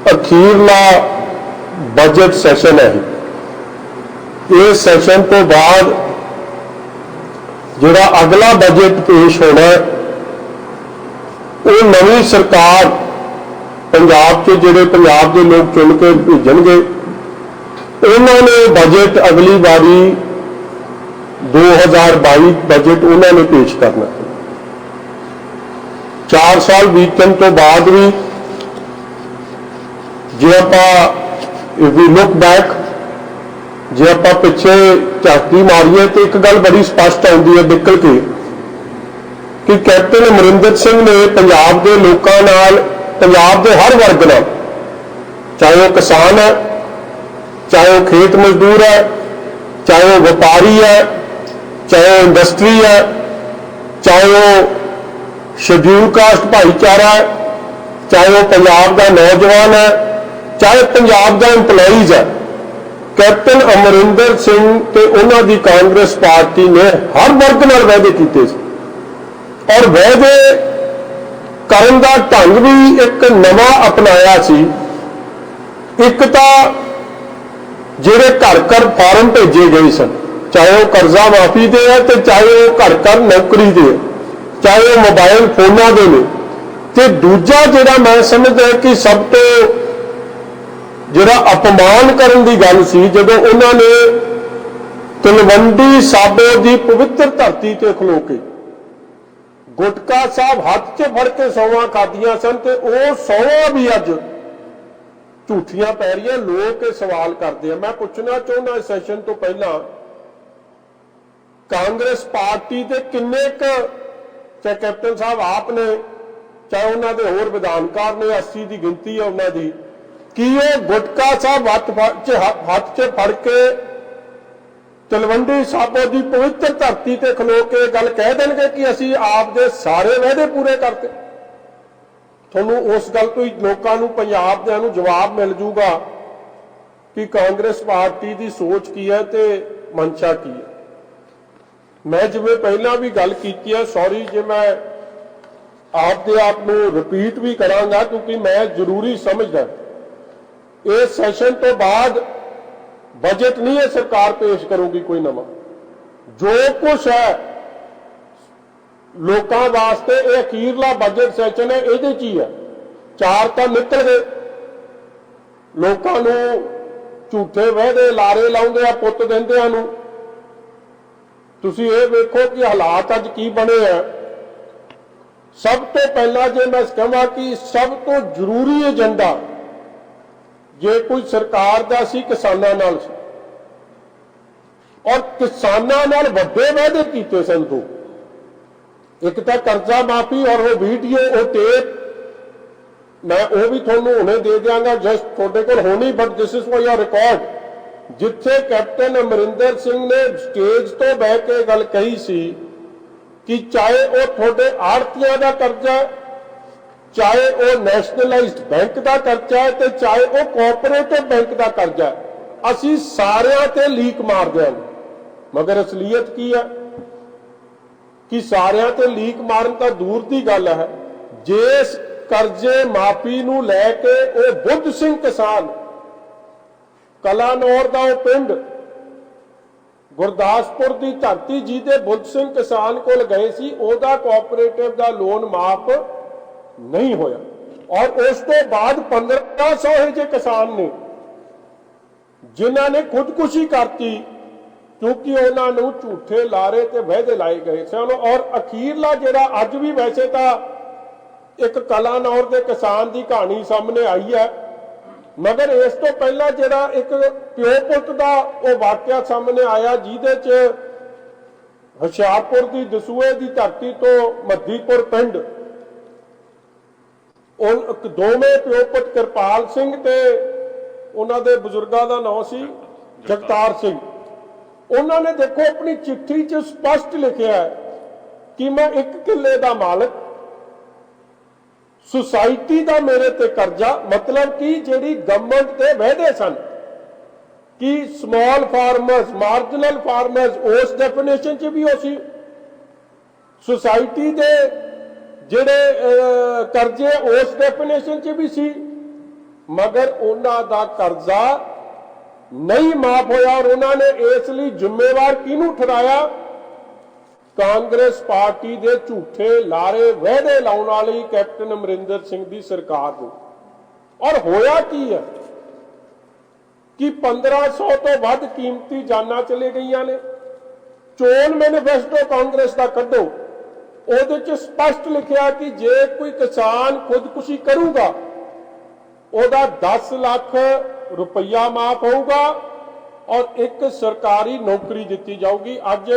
अखीरला budget session है। इस session तो बाद जिहड़ा अगला बजट पेश होना वो नवी सरकार पंजाब के जिहड़े पंजाब के लोग चुन के भेजणगे उन्होंने बजट अगली बारी 2022 बजट उन्होंने पेश करना। 4 साल बीतने तो बाद भी जे इफ वी लुक बैक जे आप पिछे झाती मारीए तो एक गल बड़ी स्पष्ट आती है निकल के कि कैप्टन अमरिंदर सिंह ने पंजाब के लोगों नाल पंजाब के हर वर्ग नाल चाहे वह किसान है चाहे वह खेत मजदूर है चाहे वह व्यापारी है चाहे वह इंडस्ट्री है चाहे वह शेड्यूल कास्ट भाईचारा है चाहे वह पंजाब का नौजवान है चाहे पंजाब का इंपलॉइज है कैप्टन अमरिंदर सिंह ते उन्हां दी कांग्रेस पार्टी ने हर वर्ग नाल वायदे कीते और वायदे करन दा ढंग भी एक नवा अपनाया सी। एक तो जिहड़े घर घर फार्म भेजे गए सन चाहे वह कर्जा माफी दे है तो चाहे वह घर घर नौकरी दे चाहे वह मोबाइल फोनां दे ने ते दूजा जिहड़ा मैं समझदा कि सब तो जिहड़ा अपमान करन दी गल सी जदों उन्होंने तलवंडी साबो की पवित्र धरती ते खलो के गुटका साहब हाथ च फड़ के सौवां खादियां सन ते वो सौवां भी अज झूठियां पै रही। लोग सवाल करते हैं। मैं पूछना चाहना इस सैशन तो पहला कांग्रेस पार्टी के किन्ने चाहे कैप्टन साहब आप ने चाहे उन्होंने होर विधानकार ने 80 की गिनती है उन्होंने कि वो गुटका साहब हाथ च फड़ के तलवंडी साबो की पवित्र धरती ते खलो के गल कह देंगे कि असी आपके सारे वायदे पूरे करते। थोनू उस गल तो लोगों को पंजाब दे जवाब मिल जूगा कि कांग्रेस पार्टी की सोच की है तो मंशा की है। मैं जिवें पहला भी गल की है सॉरी जे मैं आपके आप रिपीट भी करांगा क्योंकि मैं जरूरी समझदा इस सैशन तो बाद बजट नहीं है सरकार पेश करूगी कोई नवा जो कुछ है लोगों वास्ते यह अखीरला बजट सैशन है ये ही है। 4 तो निकल गए लोगों झूठे वायदे लारे लाउंदे पुत देंदे तुसीं ये वेखो कि हालात अज की बने हैं। सब तो पहला जे मैं कहां कि सब तो जरूरी एजेंडा जे कोई सरकार दा सी किसानां नाल सी और किसानां नाल वड्डे वायदे कीते सन। तो एक तो कर्जा माफी और वो वीडियो वो टेप मैं वो भी थोनू हुणे दे दियांगा जस्ट थोड़े कोल होनी but this is for your record जिथे कैप्टन अमरिंदर सिंह ने स्टेज तो बह के गल कही सी कि चाहे वो थोड़े आड़तियां का कर्जा चाहे वो नैशनलाइज्ड बैंक का कर्जा है तो चाहे वो कोऑपरेटिव बैंक का कर्जा है असी सारियां ते लीक मार देंगे। मगर असलीयत की है कि सारियां ते लीक मारन तो दूर की गल है जिस कर्जे माफी नूं लैके वो बुद्ध सिंह किसान कलानौर का वो पिंड गुरदासपुर की धरती जिहदे बुद्ध सिंह किसान कोल गए सी ओदा कोऑपरेटिव का लोन माफ नहीं होया और उस तो बाद 1500 ऐसे किसान ने जिन्होंने खुदकुशी करती क्योंकि उन्होंने झूठे लारे ते वायदे लाए गए सन। और अखीरला जिहड़ा अज भी वैसे तो एक कलानौर के किसान की कहानी सामने आई है मगर इस तो पहला जिहड़ा एक प्यो पुत का वो वाकया सामने आया जिहदे च हुशियारपुर की दसूए की धरती तो मधीपुर पिंड दोवें प्यो पुत किरपाल सिंह ते उन्होंने बजुर्गों का नाम सी जगतार सिंह। उन्होंने देखो अपनी चिट्ठी च स्पष्ट लिखा है कि मैं 1 किले का मालिक सोसाइटी का मेरे ते कर्जा मतलब कि जिहड़ी गवर्नमेंट के वायदे सन कि स्मॉल फार्मर्स मार्जिनल फार्मर्स उस डेफिनेशन च भी उसी सोसाइटी के ਜਿਹੜੇ ਕਰਜ਼ੇ ਉਸ ਡੈਫੀਨੇਸ਼ਨ 'ਚ ਵੀ ਸੀ, ਮਗਰ ਉਹਨਾਂ ਦਾ ਕਰਜ਼ਾ ਨਹੀਂ ਮਾਫ ਹੋਇਆ। ਔਰ ਉਹਨਾਂ ਨੇ ਇਸ ਲਈ ਜ਼ਿੰਮੇਵਾਰ ਕਿਹਨੂੰ ਠਹਿਰਾਇਆ? ਕਾਂਗਰਸ ਪਾਰਟੀ ਦੇ ਝੂਠੇ ਲਾਰੇ ਵਾਅਦੇ ਲਾਉਣ ਵਾਲੀ ਕੈਪਟਨ ਅਮਰਿੰਦਰ ਸਿੰਘ ਦੀ ਸਰਕਾਰ ਨੂੰ। ਔਰ ਹੋਇਆ ਕੀ ਹੈ ਕਿ 1500 ਤੋਂ ਵੱਧ ਕੀਮਤੀ ਜਾਨਾਂ ਚਲੇ ਗਈਆਂ ਨੇ। ਚੋਣ ਮੈਨੀਫੈਸਟੋ ਕਾਂਗਰਸ ਦਾ ਕੱਢੋ, ਉਹਦੇ 'ਚ ਸਪਸ਼ਟ ਲਿਖਿਆ ਕਿ ਜੇ ਕੋਈ ਕਿਸਾਨ ਖੁਦਕੁਸ਼ੀ ਕਰੂਗਾ ਉਹਦਾ 10 ਲੱਖ ਰੁਪਈਆ ਮਾਫ ਹੋਊਗਾ ਔਰ ਇੱਕ ਸਰਕਾਰੀ ਨੌਕਰੀ ਦਿੱਤੀ ਜਾਊਗੀ। ਅੱਜ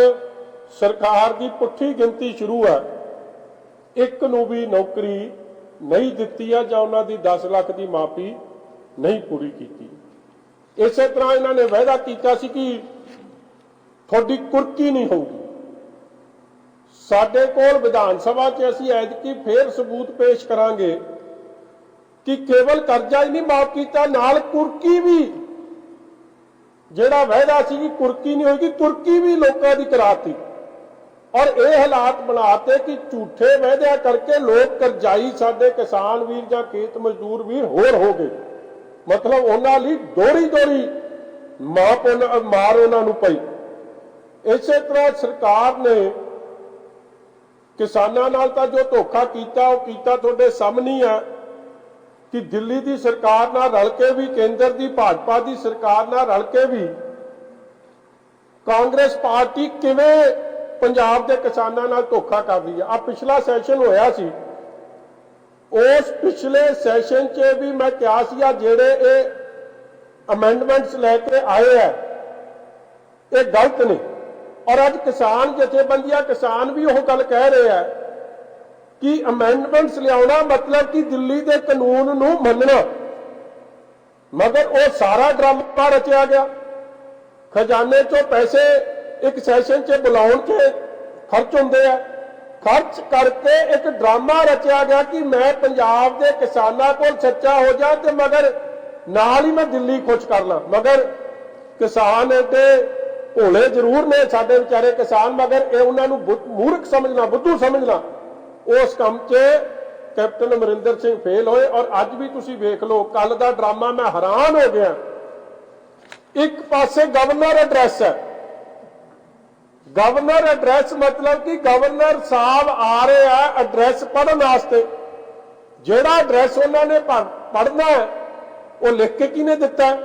ਸਰਕਾਰ ਦੀ ਪੁੱਠੀ ਗਿਣਤੀ ਸ਼ੁਰੂ ਹੈ, ਇੱਕ ਨੂੰ ਵੀ ਨੌਕਰੀ ਨਹੀਂ ਦਿੱਤੀ ਹੈ ਜਾਂ ਉਹਨਾਂ ਦੀ 10 ਲੱਖ ਦੀ ਮਾਫੀ ਨਹੀਂ ਪੂਰੀ ਕੀਤੀ। ਇਸੇ ਤਰ੍ਹਾਂ ਇਹਨਾਂ ਨੇ ਵਾਅਦਾ ਕੀਤਾ ਸੀ ਕਿ ਤੁਹਾਡੀ ਕੁਰਕੀ ਨਹੀਂ ਹੋਊਗੀ। ਸਾਡੇ ਕੋਲ ਵਿਧਾਨ ਸਭਾ 'ਚ ਅਸੀਂ ਐਤਕੀ ਫੇਰ ਸਬੂਤ ਪੇਸ਼ ਕਰਾਂਗੇ ਕਿ ਕੇਵਲ ਕਰਜ਼ਾ ਹੀ ਨਹੀਂ ਮਾਫ ਕੀਤਾ, ਨਾਲ ਕੁਰਕੀ ਵੀ, ਜਿਹੜਾ ਵਾਅਦਾ ਸੀ ਕਿ ਕੁਰਕੀ ਨਹੀਂ ਹੋਏਗੀ, ਕੁਰਕੀ ਵੀ ਲੋਕਾਂ ਦੀ ਕਰਾਤੀ। ਔਰ ਇਹ ਹਾਲਾਤ ਬਣਾਤੇ ਕਿ ਝੂਠੇ ਵਾਅਦਿਆਂ ਕਰਕੇ ਲੋਕ ਕਰਜ਼ਾਈ ਸਾਡੇ ਕਿਸਾਨ ਵੀਰ ਜਾਂ ਖੇਤ ਮਜ਼ਦੂਰ ਵੀਰ ਹੋਰ ਹੋ ਗਏ। ਮਤਲਬ ਉਹਨਾਂ ਲਈ ਦੋਹਰੀ ਮਾਰ ਉਹਨਾਂ ਨੂੰ ਪਈ। ਇਸੇ ਤਰ੍ਹਾਂ ਸਰਕਾਰ ਨੇ ਕਿਸਾਨਾਂ ਨਾਲ ਤਾਂ ਜੋ ਧੋਖਾ ਕੀਤਾ ਉਹ ਕੀਤਾ ਤੁਹਾਡੇ ਸਾਹਮਣੇ ਆ ਕਿ ਦਿੱਲੀ ਦੀ ਸਰਕਾਰ ਨਾਲ ਰਲ ਕੇ ਵੀ, ਕੇਂਦਰ ਦੀ ਭਾਜਪਾ ਦੀ ਸਰਕਾਰ ਨਾਲ ਰਲ ਕੇ ਵੀ ਕਾਂਗਰਸ ਪਾਰਟੀ ਕਿਵੇਂ ਪੰਜਾਬ ਦੇ ਕਿਸਾਨਾਂ ਨਾਲ ਧੋਖਾ ਕਰ ਰਹੀ ਹੈ। ਆ ਪਿਛਲਾ ਸੈਸ਼ਨ ਹੋਇਆ ਸੀ, ਉਸ ਪਿਛਲੇ ਸੈਸ਼ਨ 'ਚ ਵੀ ਮੈਂ ਕਿਹਾ ਸੀ ਆ ਜਿਹੜੇ ਇਹ ਅਮੈਂਡਮੈਂਟਸ ਲੈ ਕੇ ਆਏ ਆ ਇਹ ਗਲਤ ਨੇ। ਔਰ ਅੱਜ ਕਿਸਾਨ ਜਥੇਬੰਦੀਆਂ, ਕਿਸਾਨ ਵੀ ਉਹ ਗੱਲ ਕਹਿ ਰਹੇ ਆ ਕਿ ਅਮੈਂਡਮੈਂਟਸ ਲਿਆਉਣਾ ਮਤਲਬ ਕਿ ਦਿੱਲੀ ਦੇ ਕਾਨੂੰਨ ਨੂੰ ਮੰਨਣਾ। ਮਗਰ ਉਹ ਸਾਰਾ ਡਰਾਮਾ ਰਚਿਆ ਗਿਆ। ਖਜ਼ਾਨੇ 'ਚੋਂ ਪੈਸੇ ਇੱਕ ਸੈਸ਼ਨ 'ਚ ਬੁਲਾਉਣ 'ਚ ਖਰਚ ਹੁੰਦੇ ਆ, ਖਰਚ ਕਰਕੇ ਇੱਕ ਡਰਾਮਾ ਰਚਿਆ ਗਿਆ ਕਿ ਮੈਂ ਪੰਜਾਬ ਦੇ ਕਿਸਾਨਾਂ ਕੋਲ ਸੱਚਾ ਹੋ ਜਾ ਤੇ ਮਗਰ ਨਾਲ ਹੀ ਮੈਂ ਦਿੱਲੀ ਖੁਸ਼ ਕਰ ਲਾਂ। ਮਗਰ ਕਿਸਾਨ ਤੇ ਭੋਲੇ ਜ਼ਰੂਰ ਨੇ ਸਾਡੇ ਵਿਚਾਰੇ ਕਿਸਾਨ, ਮਗਰ ਇਹ ਉਹਨਾਂ ਨੂੰ ਮੂਰਖ ਸਮਝਣਾ, ਬੁੱਧੂ ਸਮਝਣਾ, ਉਸ ਕੰਮ 'ਚ ਕੈਪਟਨ ਅਮਰਿੰਦਰ ਸਿੰਘ ਫੇਲ ਹੋਏ। ਔਰ ਅੱਜ ਵੀ ਤੁਸੀਂ ਵੇਖ ਲਓ, ਕੱਲ ਦਾ ਡਰਾਮਾ ਮੈਂ ਹੈਰਾਨ ਹੋ ਗਿਆ। ਇੱਕ ਪਾਸੇ ਗਵਰਨਰ ਐਡਰੈਸ ਹੈ, ਗਵਰਨਰ ਐਡਰੈਸ ਮਤਲਬ ਕਿ ਗਵਰਨਰ ਸਾਹਿਬ ਆ ਰਹੇ ਆ ਐਡਰੈਸ ਪੜ੍ਹਨ ਵਾਸਤੇ। ਜਿਹੜਾ ਐਡਰੈਸ ਉਹਨਾਂ ਨੇ ਪੜ੍ਹਨਾ ਹੈ ਉਹ ਲਿਖ ਕੇ ਕਿਹਨੇ ਦਿੱਤਾ?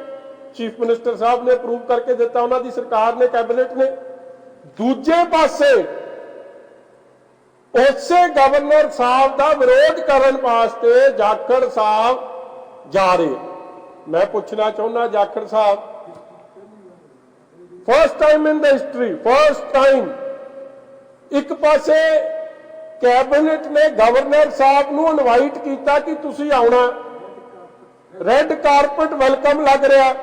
ਚੀਫ ਮਿਨਿਸਟਰ ਸਾਹਿਬ ਨੇ ਅਪਰੂਵ ਕਰਕੇ ਦਿੱਤਾ, ਉਹਨਾਂ ਦੀ ਸਰਕਾਰ ਨੇ, ਕੈਬਨਿਟ ਨੇ। ਦੂਜੇ ਪਾਸੇ ਉਸੇ ਗਵਰਨਰ ਸਾਹਿਬ ਦਾ ਵਿਰੋਧ ਕਰਨ ਵਾਸਤੇ ਜਾਖੜ ਸਾਹਿਬ ਜਾ ਰਹੇ। ਮੈਂ ਪੁੱਛਣਾ ਚਾਹੁੰਦਾ ਜਾਖੜ ਸਾਹਿਬ, first time in the history, first time ਇੱਕ ਪਾਸੇ ਕੈਬਨਿਟ ਨੇ ਗਵਰਨਰ ਸਾਹਿਬ ਨੂੰ ਇਨਵਾਈਟ ਕੀਤਾ ਕਿ ਤੁਸੀਂ ਆਉਣਾ, ਰੈੱਡ ਕਾਰਪਟ ਵੈਲਕਮ ਲੱਗ ਰਿਹਾ,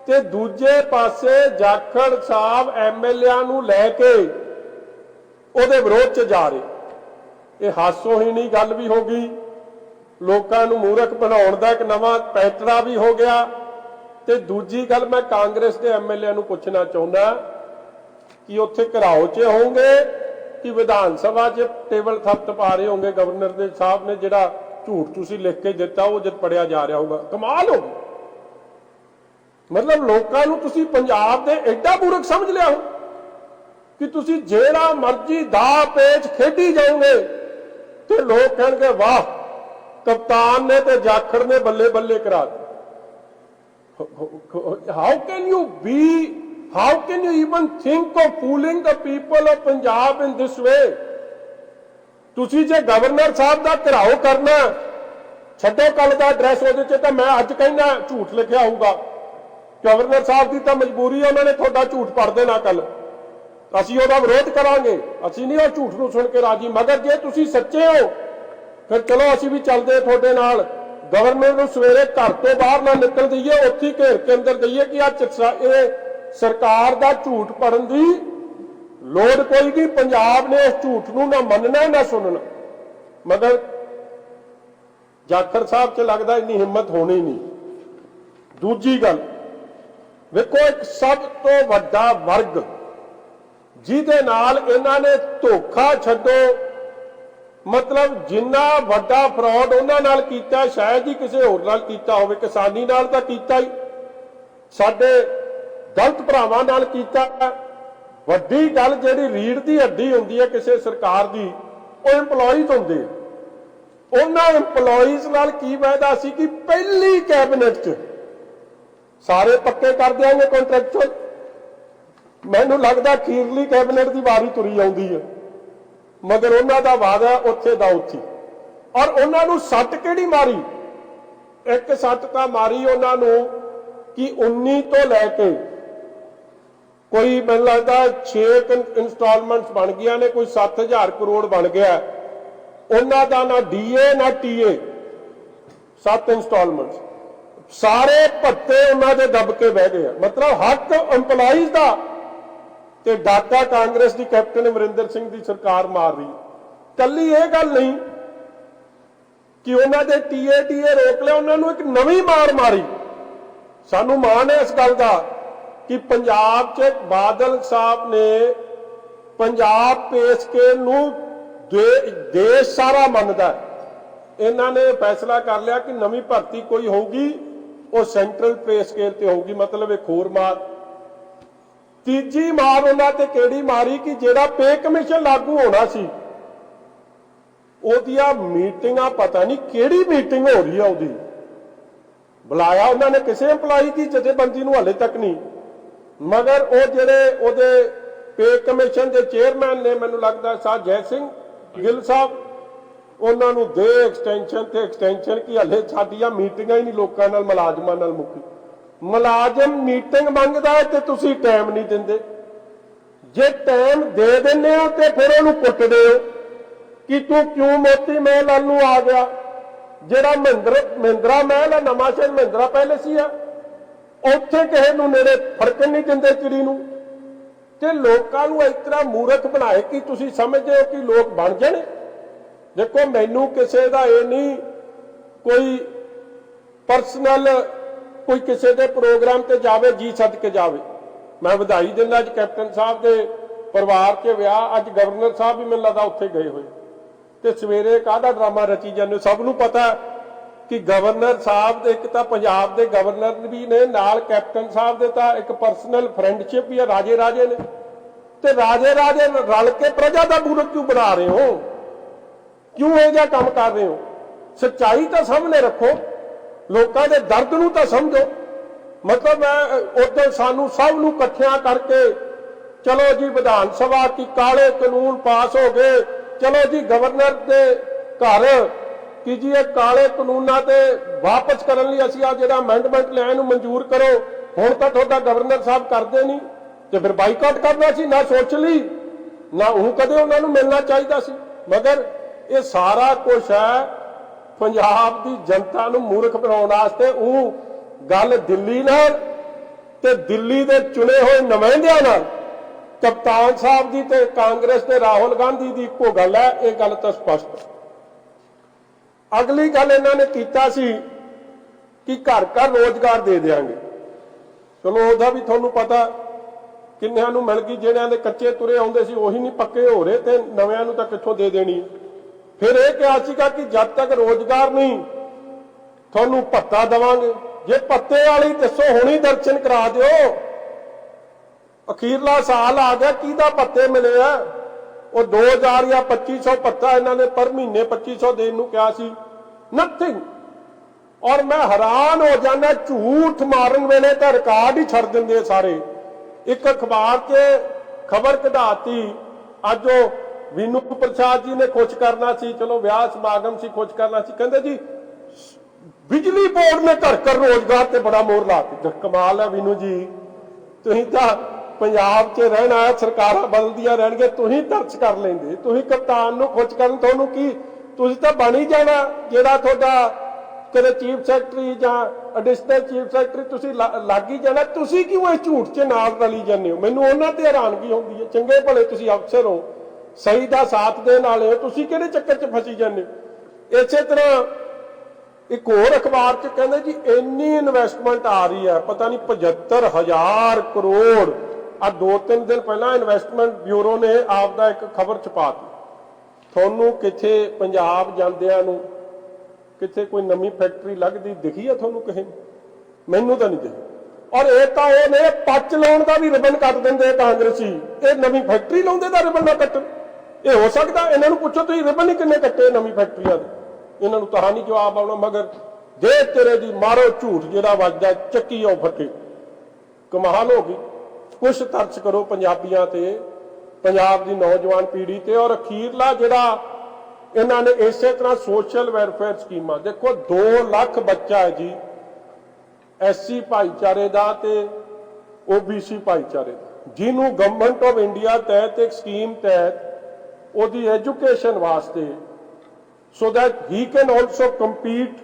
ਤੇ ਦੂਜੇ ਪਾਸੇ ਜਾਖੜ ਸਾਹਿਬ ਐਮਐਲਏਆਂ ਨੂੰ ਲੈ ਕੇ ਉਹਦੇ ਵਿਰੋਧ 'ਚ ਜਾ ਰਹੇ। ਇਹ ਹਾਸੋਹੀਣੀ ਗੱਲ ਵੀ ਹੋ ਗਈ, ਲੋਕਾਂ ਨੂੰ ਮੂਰਖ ਬਣਾਉਣ ਦਾ ਇੱਕ ਨਵਾਂ ਪੈਂਤੜਾ ਵੀ ਹੋ ਗਿਆ। ਤੇ ਦੂਜੀ ਗੱਲ ਮੈਂ ਕਾਂਗਰਸ ਦੇ ਐਮਐਲਏ ਨੂੰ ਪੁੱਛਣਾ ਚਾਹੁੰਦਾ ਕਿ ਉੱਥੇ ਘਰਾਓ 'ਚ ਹੋਣਗੇ ਕਿ ਵਿਧਾਨ ਸਭਾ 'ਚ ਟੇਬਲ ਥੱਪ ਪਾ ਰਹੇ ਹੋਣਗੇ ਗਵਰਨਰ ਦੇ ਸਾਹਿਬ ਨੇ, ਜਿਹੜਾ ਝੂਠ ਤੁਸੀਂ ਲਿਖ ਕੇ ਦਿੱਤਾ ਉਹ ਜਦ ਪੜਿਆ ਜਾ ਰਿਹਾ ਹੋਊਗਾ। ਕਮਾਲ ਹੋ ਗਈ। ਮਤਲਬ ਲੋਕਾਂ ਨੂੰ ਤੁਸੀਂ ਪੰਜਾਬ ਦੇ ਐਡਾ ਮੂਰਖ ਸਮਝ ਲਿਆ ਹੋ ਕਿ ਤੁਸੀਂ ਜਿਹੜਾ ਮਰਜ਼ੀ ਦਾ ਪੇਚ ਖੇਡੀ ਜਾਓਗੇ ਤੇ ਲੋਕ ਕਹਿਣਗੇ ਵਾਹ ਕਪਤਾਨ ਨੇ ਤੇ ਜਾਖੜ ਨੇ ਬੱਲੇ ਬੱਲੇ ਕਰਾ ਦਿੱਤੇ। How can you even think of fooling the people of Punjab in this way? ਤੁਸੀਂ ਜੇ ਗਵਰਨਰ ਸਾਹਿਬ ਦਾ ਘਿਰਾਓ ਕਰਨਾ, ਛੱਡੋ ਕੱਲ ਦਾ ਐਡਰੈਸ, ਉਹਦੇ 'ਚ ਤਾਂ ਮੈਂ ਅੱਜ ਕਹਿੰਦਾ ਝੂਠ ਲਿਖਿਆ ਹੋਊਗਾ। ਗਵਰਨਰ ਸਾਹਿਬ ਦੀ ਤਾਂ ਮਜਬੂਰੀ ਹੈ, ਉਹਨਾਂ ਨੇ ਤੁਹਾਡਾ ਝੂਠ ਪੜ੍ਹ ਦੇਣਾ ਕੱਲ। ਅਸੀਂ ਉਹਦਾ ਵਿਰੋਧ ਕਰਾਂਗੇ, ਅਸੀਂ ਨਹੀਂ ਉਹ ਝੂਠ ਨੂੰ ਸੁਣ ਕੇ ਰਾਜੀ। ਮਗਰ ਜੇ ਤੁਸੀਂ ਸੱਚੇ ਹੋ ਫਿਰ ਚਲੋ ਅਸੀਂ ਵੀ ਚੱਲਦੇ ਤੁਹਾਡੇ ਨਾਲ। ਗਵਰਨਰ ਨੂੰ ਸਵੇਰੇ ਘਰ ਤੋਂ ਬਾਹਰ ਨਾ ਨਿਕਲ ਦਈਏ, ਉੱਥੇ ਹੀ ਘੇਰ ਕੇ ਅੰਦਰ ਦਈਏ ਕਿ ਇਹ ਸਰਕਾਰ ਦਾ ਝੂਠ ਪੜਨ ਦੀ ਲੋੜ ਕੋਈ ਨਹੀਂ। ਪੰਜਾਬ ਨੇ ਇਸ ਝੂਠ ਨੂੰ ਨਾ ਮੰਨਣਾ ਨਾ ਸੁਣਨਾ। ਮਗਰ ਜਾਖੜ ਸਾਹਿਬ 'ਚ ਲੱਗਦਾ ਇੰਨੀ ਹਿੰਮਤ ਹੋਣੀ ਨਹੀਂ। ਦੂਜੀ ਗੱਲ ਵੇਖੋ, ਇੱਕ ਸਭ ਤੋਂ ਵੱਡਾ ਵਰਗ ਜਿਹਦੇ ਨਾਲ ਇਹਨਾਂ ਨੇ ਧੋਖਾ ਛੱਡੋ मतलब जिन्ना वड्डा फ्रॉड उन्हां नाल कीता शायद ही किसी होर नाल कीता होवे। किसानी नाल तां कीता ही, साडे गलत भरावां नाल कीता। वड्डी गल जिहड़ी रीढ़ दी हड्डी हुंदी है किसी सरकार दी, वो इंपलॉइज हुंदे। उन्हां इंपलॉइज नाल की वायदा सी कि पहली कैबिनेट च सारे पक्के कर देंगे कॉन्ट्रैक्चुअल। मैनूं लगदा अखीरली कैबिनेट की वारी तुरी आउंदी है, मगर उन्हां दा वादा उत्थे दा उत्थे। और उन्हां नूं सੱਟ किहड़ी मारी? एक सੱਟ तां मारी उन्हां नूं कि 19 तो लैके कोई मैनूं लगदा 6 इंस्टॉलमेंट्स बन गई ने, कोई 7000 करोड़ बन गया। उन्हां दा ना डीए ना टीए, 7 इंस्टॉलमेंट्स सारे भत्ते उन्हां दे दब के बह गए। मतलब हक इंपलाइज दा ते डाका कांग्रेस की कैप्टन अमरिंदर सिंह की सरकार मार रही। कली ये गल नहीं कि उन्होंने टीए टीए रोक लिया, उन्होंने एक नवी मार मारी। सानू मान है इस गल का कि पंजाब च बादल साहब ने पंजाब पेशके नूं देश सारा मनदा है। इन्होंने फैसला कर लिया कि नवी भर्ती कोई होगी वो सेंट्रल पे स्केल ते होगी। मतलब एक होर मार। तीजी मार उन्होंने केड़ी मारी कि जेड़ा पे कमीशन लागू होना सी ओदियां मीटिंगां पता नहीं केड़ी मीटिंग हो रही है, ओदी बुलाया उन्होंने किसी इंपलाई की जथेबंदी नूं हाले तक नहीं। मगर वो जेड़े ओदे पे कमीशन के चेयरमैन ने, मैनूं लगदा साह जय सिंह गिल साहब, उन्होंने दे एक्सटेंशन ते एक्सटेंशन की हले साडियां मीटिंगां ही नहीं लोकां नाल मुलाजमां नाल मुक्की। मुलाजम मीटिंग मंगदा है ते तुसीं टाइम नहीं दिंदे। जे टाइम दे दिंदे हो ते फिर उहनूं कुੱਟਦੇ हो कि तू क्यों मोती महल वालू आ गया। ਜਿਹੜਾ ਮਹਿੰਦਰਾ महल है, नवां शहर महिंद्रा पैलेस ही है, ਉੱਥੇ ਕਿਸੇ ਨੂੰ ਨੇੜੇ ਫੜਕਣ ਨਹੀਂ ਦਿੰਦੇ ਚਿੜੀ ਨੂੰ। ਤੇ ਲੋਕਾਂ ਨੂੰ ਇਸ ਤਰ੍ਹਾਂ ਮੂਰਖ ਬਣਾਏ ਕਿ ਤੁਸੀਂ ਸਮਝਦੇ ਹੋ ਕਿ ਲੋਕ ਬਣ ਜਾਣੇ। ਦੇਖੋ ਮੈਨੂੰ ਕਿਸੇ ਦਾ ਇਹ ਨਹੀਂ ਕੋਈ ਪਰਸਨਲ कोई किसी के प्रोग्राम से जावे जी सद के जावे। मैं बधाई दिंदा अज कैप्टन साहब के परिवार के विआह, अज गवर्नर साहब भी मैनूं लगदा उत्थे गए हुए ते सवेरे काहदा ड्रामा रची जांदे। सबनूं पता कि गवर्नर साहब एक तां पंजाब के गवर्नर भी ने, नाल कैप्टन साहब के तां एक परसनल फ्रेंडशिप भी है, राजे राजे ने। ते राजे राजे रल के प्रजा का मूर्ख क्यों बना रहे हो? क्यों यह जिहा काम कर रहे हो? सच्चाई तो सामने रखो, लोगों के दर्द नूं तां समझो। मतलब मैं उधर सानू सब नूं इकट्ठियां करके चलो जी विधान सभा की काले कानून पास हो गए, चलो जी गवर्नर के घर कि जी ये काले कानूनों ते वापस करने लई असीं आ जिहड़ा अमेंडमेंट लिया इहनूं मंजूर करो। हुण तां तुहाडा गवर्नर साहब करदे नहीं ते फिर बाईकाट करना सी, ना सोच ली ना हूँ कदे उन्होंने मिलना चाहिए सी। मगर ये सारा कुछ है पंजाब की जनता नूं मूर्ख बनाउण वास्ते। गल दिल्ली नाल ते दिल्ली के चुने हुए नुमाइंदियां नाल कप्तान साहब की ते कांग्रेस के राहुल गांधी की इक्को गल है, ये गल तो स्पष्ट। अगली गल इन्होंने कीता सी कि घर घर रोजगार दे देंगे। चलो उहदा भी तुहानूं पता किन्नियां नूं मिल गई, जिहड़ियां दे कच्चे तुरे आउंदे सी ओही नहीं पक्के हो रहे ते नविआं नूं तां कित्थों दे देनी। फिर यह कहा सीगा कि जब तक रोजगार नहीं थोनू भत्ता देवांगे। जे भत्ते वाली दसो हुणी दर्शन करा दिओ। अखीरला साल आ गया, किहदा भत्ते मिले आ? वो 2000 या 2500 भत्ता इन्होंने पर महीने 2500 देने नूं कहा सी, नथिंग। और मैं हैरान हो जाना, झूठ मारन वेले तां रिकॉर्ड ही छड़ दिंदे सारे। एक अखबार से खबर कढाती, अज वीनू प्रसाद जी ने खुश करना सी, चलो विआह समागम सी, खुश करना सी, कहते जी बिजली बोर्ड ने घर घर रोजगार ते बड़ा मोहर लाती। कमाल है वीनू जी, तुसीं तां पंजाब च रहना है, सरकारां बदलदियां रहणगीਆਂ, तुसीं दर्ज कर लेंदे। तुसीं कप्तान नूं खुश करन तुहानूं की, तुसीं तां बण ही जाना जिहड़ा तुहाडा कदे चीफ सैकटरी जां एडिशनल चीफ सैकटरी तुसीं लग ही जाना। तुसीं क्यों इस झूठ च नाल रली जांदे हो? मैनूं उन्हां ते हैरानगी हुंदी है। चंगे भले तुसीं अफसर हो, सही का साथ देने वाले हो, तुसीं किहड़े चक्कर च फसी जांदे? इसे तरह एक होर अखबार च कहंदे जी इन्नी इन्वेस्टमेंट आ रही है, पता नहीं 75,000 करोड़। आ 2-3 दिन पहला इन्वेस्टमेंट ब्यूरो ने आपदा एक खबर छपाती ਤੁਹਾਨੂੰ ਕਿੱਥੇ ਪੰਜਾਬ ਜਾਂਦਿਆਂ ਨੂੰ ਕਿੱਥੇ ਕੋਈ ਨਵੀਂ ਫੈਕਟਰੀ ਲੱਗਦੀ ਦਿਖੀ ਆ ਤੁਹਾਨੂੰ ਕਿਸੇ ਨੂੰ? ਮੈਨੂੰ ਤਾਂ ਨਹੀਂ ਦਿਖੀ। ਔਰ ਇਹ ਤਾਂ ਉਹ ਨੇ ਪੱਚ ਲਾਉਣ ਦਾ ਵੀ ਰਿਬਨ ਕੱਟ ਦਿੰਦੇ ਕਾਂਗਰਸੀ, ਇਹ ਨਵੀਂ ਫੈਕਟਰੀ ਲਾਉਂਦੇ ਦਾ ਰਿਬਨ ਨਾ ਕੱਟਣ। ਇਹ ਹੋ ਸਕਦਾ? ਇਹਨਾਂ ਨੂੰ ਪੁੱਛੋ ਤੁਸੀਂ ਰਿਬਨ ਹੀ ਕਿੰਨੇ ਕੱਟੇ ਨਵੀਂ ਫੈਕਟਰੀਆਂ ਦੇ, ਇਹਨਾਂ ਨੂੰ ਤਾਂ ਨਹੀਂ ਜਵਾਬ ਆਉਣਾ। ਮਗਰ ਦੇ ਤੇਰੇ ਦੀ ਮਾਰੋ ਝੂਠ ਜਿਹੜਾ ਵੱਜਦਾ ਚੱਕੀ ਉਹ ਫੱਟੇ। ਕਮਾਲ ਹੋ ਗਈ। ਕੁਛ ਤਰਸ ਕਰੋ ਪੰਜਾਬੀਆਂ ਤੇ, ਪੰਜਾਬ ਦੀ ਨੌਜਵਾਨ ਪੀੜ੍ਹੀ ਤੇ। ਔਰ ਅਖੀਰਲਾ ਜਿਹੜਾ ਇਹਨਾਂ ਨੇ ਇਸੇ ਤਰ੍ਹਾਂ ਸੋਸ਼ਲ ਵੈਲਫੇਅਰ ਸਕੀਮਾਂ, ਦੇਖੋ 2 ਲੱਖ ਬੱਚਾ ਹੈ ਜੀ SC ਭਾਈਚਾਰੇ ਦਾ ਤੇ OBC ਭਾਈਚਾਰੇ ਦਾ, ਜਿਹਨੂੰ ਗਵਰਨਮੈਂਟ ਆਫ ਇੰਡੀਆ ਤਹਿਤ ਇੱਕ ਸਕੀਮ ਤਹਿਤ ਉਹਦੀ ਐਜੂਕੇਸ਼ਨ ਵਾਸਤੇ so that he can also compete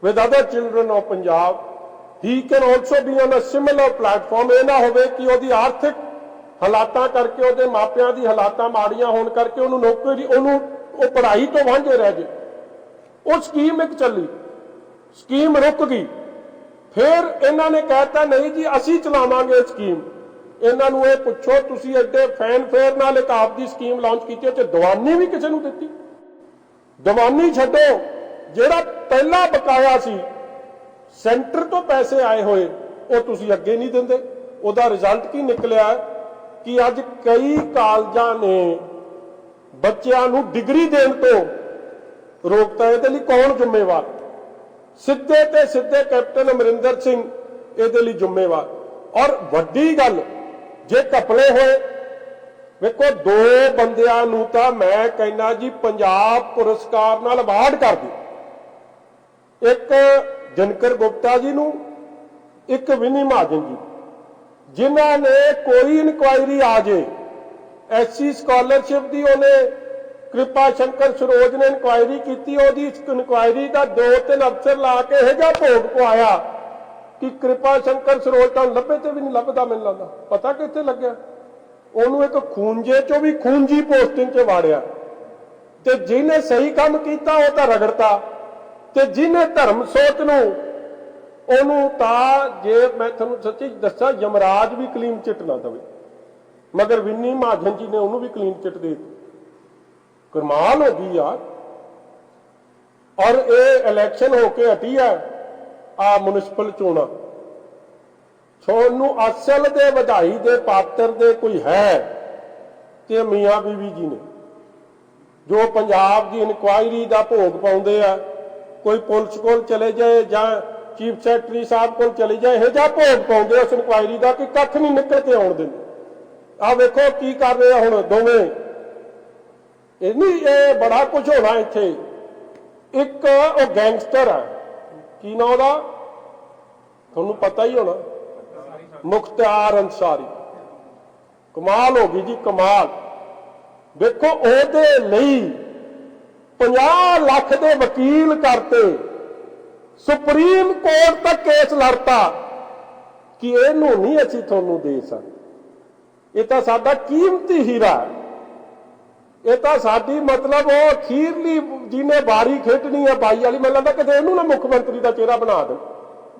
with other children of Punjab, he can also be on a similar platform। ਇਹ ਨਾ ਹੋਵੇ ਕਿ ਉਹਦੀ ਆਰਥਿਕ ਹਾਲਾਤਾਂ ਕਰਕੇ, ਉਹਦੇ ਮਾਪਿਆਂ ਦੀ ਹਾਲਾਤਾਂ ਮਾੜੀਆਂ ਹੋਣ ਕਰਕੇ ਉਹਨੂੰ ਨੌਕਰੀ, ਉਹਨੂੰ ਉਹ ਪੜ੍ਹਾਈ ਤੋਂ ਵਾਂਝੇ ਰਹਿ ਜਾਏ। ਉਹ ਸਕੀਮ ਇੱਕ ਚੱਲੀ, ਸਕੀਮ ਰੁਕ ਗਈ। ਫਿਰ ਇਹਨਾਂ ਨੇ ਕਹਿਤਾ ਨਹੀਂ ਜੀ ਅਸੀਂ ਚਲਾਵਾਂਗੇ ਸਕੀਮ। ਇਹਨਾਂ ਨੂੰ ਇਹ ਪੁੱਛੋ ਤੁਸੀਂ ਐਡੇ ਫੈਨਫੇਅਰ ਨਾਲ ਇੱਕ ਆਪ ਦੀ ਸਕੀਮ ਲਾਂਚ ਕੀਤੀ, ਉਹ 'ਚ ਦੀਵਾਨੀ ਵੀ ਕਿਸੇ ਨੂੰ ਦਿੱਤੀ? ਦੀਵਾਨੀ ਛੱਡੋ, ਜਿਹੜਾ ਪਹਿਲਾ ਬਕਾਇਆ ਸੀ ਸੈਂਟਰ ਤੋਂ ਪੈਸੇ ਆਏ ਹੋਏ ਉਹ ਤੁਸੀਂ ਅੱਗੇ ਨਹੀਂ ਦਿੰਦੇ। ਉਹਦਾ ਰਿਜ਼ਲਟ ਕੀ ਨਿਕਲਿਆ ਕਿ ਅੱਜ ਕਈ ਕਾਲਜਾਂ ਨੇ ਬੱਚਿਆਂ ਨੂੰ ਡਿਗਰੀ ਦੇਣ ਤੋਂ ਰੋਕਤਾ। ਇਹਦੇ ਲਈ ਕੌਣ ਜ਼ਿੰਮੇਵਾਰ? ਸਿੱਧੇ ਤੇ ਸਿੱਧੇ ਕੈਪਟਨ ਅਮਰਿੰਦਰ ਸਿੰਘ ਇਹਦੇ ਲਈ ਜ਼ਿੰਮੇਵਾਰ। ਔਰ ਵੱਡੀ ਗੱਲ, ਜੇ ਘਪਲੇ ਹੋਏ, ਵੇਖੋ 2 ਬੰਦਿਆਂ ਨੂੰ ਤਾਂ ਮੈਂ ਕਹਿੰਦਾ ਜੀ ਪੰਜਾਬ ਪੁਰਸਕਾਰ ਨਾਲ ਅਵਾਰਡ ਕਰ ਦਿਓ। ਇੱਕ ਦਿਨਕਰ ਗੁਪਤਾ ਜੀ ਨੂੰ, ਇੱਕ ਵਿਨੀ ਮਹਾਜਨ ਜੀ, ਜਿਨ੍ਹਾਂ ਨੇ ਕੋਈ ਇਨਕੁਆਇਰੀ ਆ ਜੇ SC ਸਕਾਲਰਸ਼ਿਪ ਦੀ, ਉਹਨੇ ਕਿਰਪਾ ਸ਼ੰਕਰ ਸਰੋਜ ਨੇ ਇਨਕੁਆਇਰੀ ਕੀਤੀ, ਉਹਦੀ ਇਨਕੁਆਇਰੀ ਦਾ 2-3 ਅਫਸਰ ਲਾ ਕੇ ਇਹ ਜਿਹਾ ਭੋਗ ਪਵਾਇਆ ਕਿ ਕਿਰਪਾ ਸ਼ੰਕਰ ਸਰੋਜ ਤਾਂ ਲੱਭੇ ਤੇ ਵੀ ਨਹੀਂ ਲੱਭਦਾ। ਮੈਨੂੰ ਲੱਗਦਾ ਪਤਾ ਕਿੱਥੇ ਲੱਗਿਆ, ਉਹਨੂੰ ਇੱਕ ਖੂੰਜੇ ਚੋਂ ਵੀ ਖੂੰਜੀ ਪੋਸਟਿੰਗ 'ਚ ਵਾੜਿਆ। ਤੇ ਜਿਹਨੇ ਸਹੀ ਕੰਮ ਕੀਤਾ ਉਹ ਤਾਂ ਰਗੜਤਾ, ਤੇ ਜਿਹਨੇ ਧਰਮ ਸੋਚ ਨੂੰ, ਉਹਨੂੰ ਤਾਂ, ਜੇ ਮੈਂ ਤੁਹਾਨੂੰ ਸੱਚੀ ਦੱਸਾਂ, ਯਮਰਾਜ ਵੀ ਕਲੀਨ ਚਿੱਟ ਨਾ ਦੇਵੇ। ਮਗਰ ਵਿਨੀ ਮਹਾਜਨ ਜੀ ਨੇ ਉਹਨੂੰ ਵੀ ਕਲੀਨ ਚਿੱਟ ਦੇ ਦਿੱਤੀ। ਕਮਾਲ ਹੋ ਗਈ ਯਾਰ। ਔਰ ਇਹ ਇਲੈਕਸ਼ਨ ਹੋ ਕੇ ਹਟੀ ਆ ਮੁਨਿਸਪਲ ਚੋਣਾਂ, ਤੁਹਾਨੂੰ ਅਸਲ ਦੇ ਵਧਾਈ ਦੇ ਪਾਤਰ ਦੇ ਕੋਈ ਹੈ ਤੇ ਮੀਆਂ ਬੀਵੀ ਜੀ ਨੇ, ਜੋ ਪੰਜਾਬ ਦੀ ਇਨਕੁਆਇਰੀ ਦਾ ਭੋਗ ਪਾਉਂਦੇ ਆ। ਕੋਈ ਪੁਲਿਸ ਕੋਲ ਚਲੇ ਜਾਏ ਜਾਂ ਚੀਫ ਸੈਕਟਰੀ ਸਾਹਿਬ ਕੋਲ ਚਲੇ ਜਾਏ, ਇਹ ਜਿਹਾ ਭੋਗ ਪਾਉਂਦੇ ਉਸ ਇਨਕੁਆਇਰੀ ਦਾ ਕਿ ਕੱਖ ਨਹੀਂ ਨਿਕਲ ਕੇ ਆਉਣ ਦਿੰਦੇ। ਆਹ ਵੇਖੋ ਕੀ ਕਰ ਰਹੇ ਆ ਹੁਣ ਦੋਵੇਂ। ਇਹ ਬੜਾ ਕੁਝ ਹੋਣਾ ਇੱਥੇ। ਇੱਕ ਉਹ ਗੈਂਗਸਟਰ ਆ, ਕੀ ਨਾਂ ਉਹਦਾ ਤੁਹਾਨੂੰ ਪਤਾ ਹੀ ਹੋਣਾ, ਮੁਖਤਿਆਰ ਅੰਸਾਰੀ। ਕਮਾਲ ਹੋ ਗਈ ਜੀ, ਕਮਾਲ। ਦੇਖੋ ਉਹਦੇ ਲਈ 50 ਲੱਖ ਦੇ ਵਕੀਲ ਕਰਤੇ, ਸੁਪਰੀਮ ਕੋਰਟ ਤੱਕ ਕੇਸ ਲੜਤਾ ਕਿ ਇਹਨੂੰ ਨਹੀਂ ਅਸੀਂ ਤੁਹਾਨੂੰ ਦੇ ਸਕਦੇ, ਇਹ ਤਾਂ ਸਾਡਾ ਕੀਮਤੀ ਹੀਰਾ, ਇਹ ਤਾਂ ਸਾਡੀ ਮਤਲਬ ਉਹ ਅਖੀਰਲੀ ਜਿਹਨੇ ਬਾਰੀ ਖੇਡਣੀ ਆ ਬਾਈ ਵਾਲੀ। ਮੈਨੂੰ ਲੱਗਦਾ ਕਿਤੇ ਇਹਨੂੰ ਨਾ ਮੁੱਖ ਮੰਤਰੀ ਦਾ ਚਿਹਰਾ ਬਣਾ ਦੇ,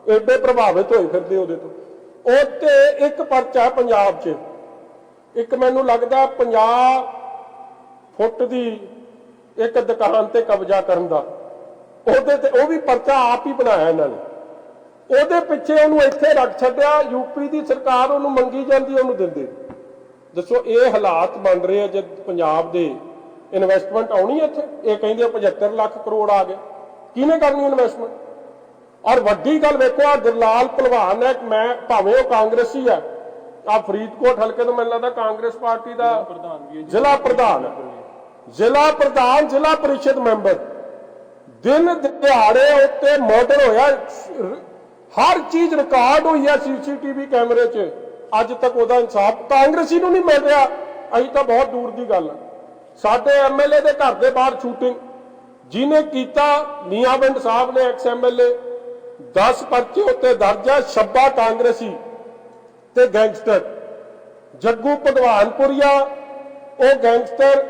ਏਡੇ ਪ੍ਰਭਾਵਿਤ ਹੋਏ ਫਿਰਦੇ ਉਹਦੇ ਤੋਂ। ਉਹ ਤੇ ਇੱਕ ਪਰਚਾ ਪੰਜਾਬ 'ਚ, ਇੱਕ ਮੈਨੂੰ ਲੱਗਦਾ 50 ਫੁੱਟ ਦੀ ਇੱਕ ਦੁਕਾਨ ਤੇ ਕਬਜ਼ਾ ਕਰਨ ਦਾ, ਉਹਦੇ ਤੇ ਉਹ ਵੀ ਪਰਚਾ ਆਪ ਹੀ ਬਣਾਇਆ ਇਹਨਾਂ ਨੇ। ਉਹਦੇ ਪਿੱਛੇ ਉਹਨੂੰ ਇੱਥੇ ਰੱਖ ਛੱਡਿਆ, ਯੂਪੀ ਦੀ ਸਰਕਾਰ ਉਹਨੂੰ ਮੰਗੀ ਜਾਂਦੀ, ਉਹਨੂੰ ਦਿੰਦੇ। ਦੱਸੋ ਇਹ ਹਾਲਾਤ ਬਣ ਰਹੇ ਆ। ਜਦ ਪੰਜਾਬ ਦੇ ਇਨਵੈਸਟਮੈਂਟ ਆਉਣੀ ਇੱਥੇ, ਇਹ ਕਹਿੰਦੇ 75 ਲੱਖ ਕਰੋੜ ਆ ਗਿਆ, ਕਿਹਨੇ ਕਰਨੀ ਇਨਵੈਸਟਮੈਂਟ? ਔਰ ਵੱਡੀ ਗੱਲ ਵੇਖੋ, ਆ ਗੁਰਲਾਲ ਭਲਵਾਨ ਹੈ, ਮੈਂ ਭਾਵੇਂ ਉਹ ਕਾਂਗਰਸੀ ਆ, ਆ ਫਰੀਦਕੋਟ ਹਲਕੇ ਤੋਂ ਮੈਨੂੰ ਲੱਗਦਾ ਕਾਂਗਰਸ ਪਾਰਟੀ ਦਾ ਜ਼ਿਲ੍ਹਾ ਪ੍ਰਧਾਨ, ਜ਼ਿਲ੍ਹਾ ਪਰਿਸ਼ਦ ਮੈਂਬਰ। ਦਿਨ ਦਿਹਾੜੇ ਉੱਤੇ ਮਰਡਰ ਹੋਇਆ, ਹਰ ਚੀਜ਼ ਰਿਕਾਰਡ ਹੋਈ ਹੈ CCTV ਕੈਮਰੇ 'ਚ। ਅੱਜ ਤੱਕ ਉਹਦਾ ਇਨਸਾਫ ਕਾਂਗਰਸੀ ਨੂੰ ਨਹੀਂ ਮਿਲ ਰਿਹਾ। ਅਸੀਂ ਤਾਂ ਬਹੁਤ ਦੂਰ ਦੀ ਗੱਲ। ਸਾਡੇ MLA ਦੇ ਘਰ ਦੇ ਬਾਹਰ ਸ਼ੂਟਿੰਗ ਜਿਹਨੇ ਕੀਤਾ, ਮੀਆਂਵਿੰਡ ਸਾਹਿਬ ਨੇ, ਐਕਸ MLA, 10 ਪਰਚੇ ਉੱਤੇ ਦਰਜ ਹੈ। ਛੱਬਾ ਕਾਂਗਰਸੀ ਤੇ ਗੈਂਗਸਟਰ। ਜੱਗੂ ਭਗਵਾਨਪੁਰੀਆ ਉਹ ਗੈਂਗਸਟਰ,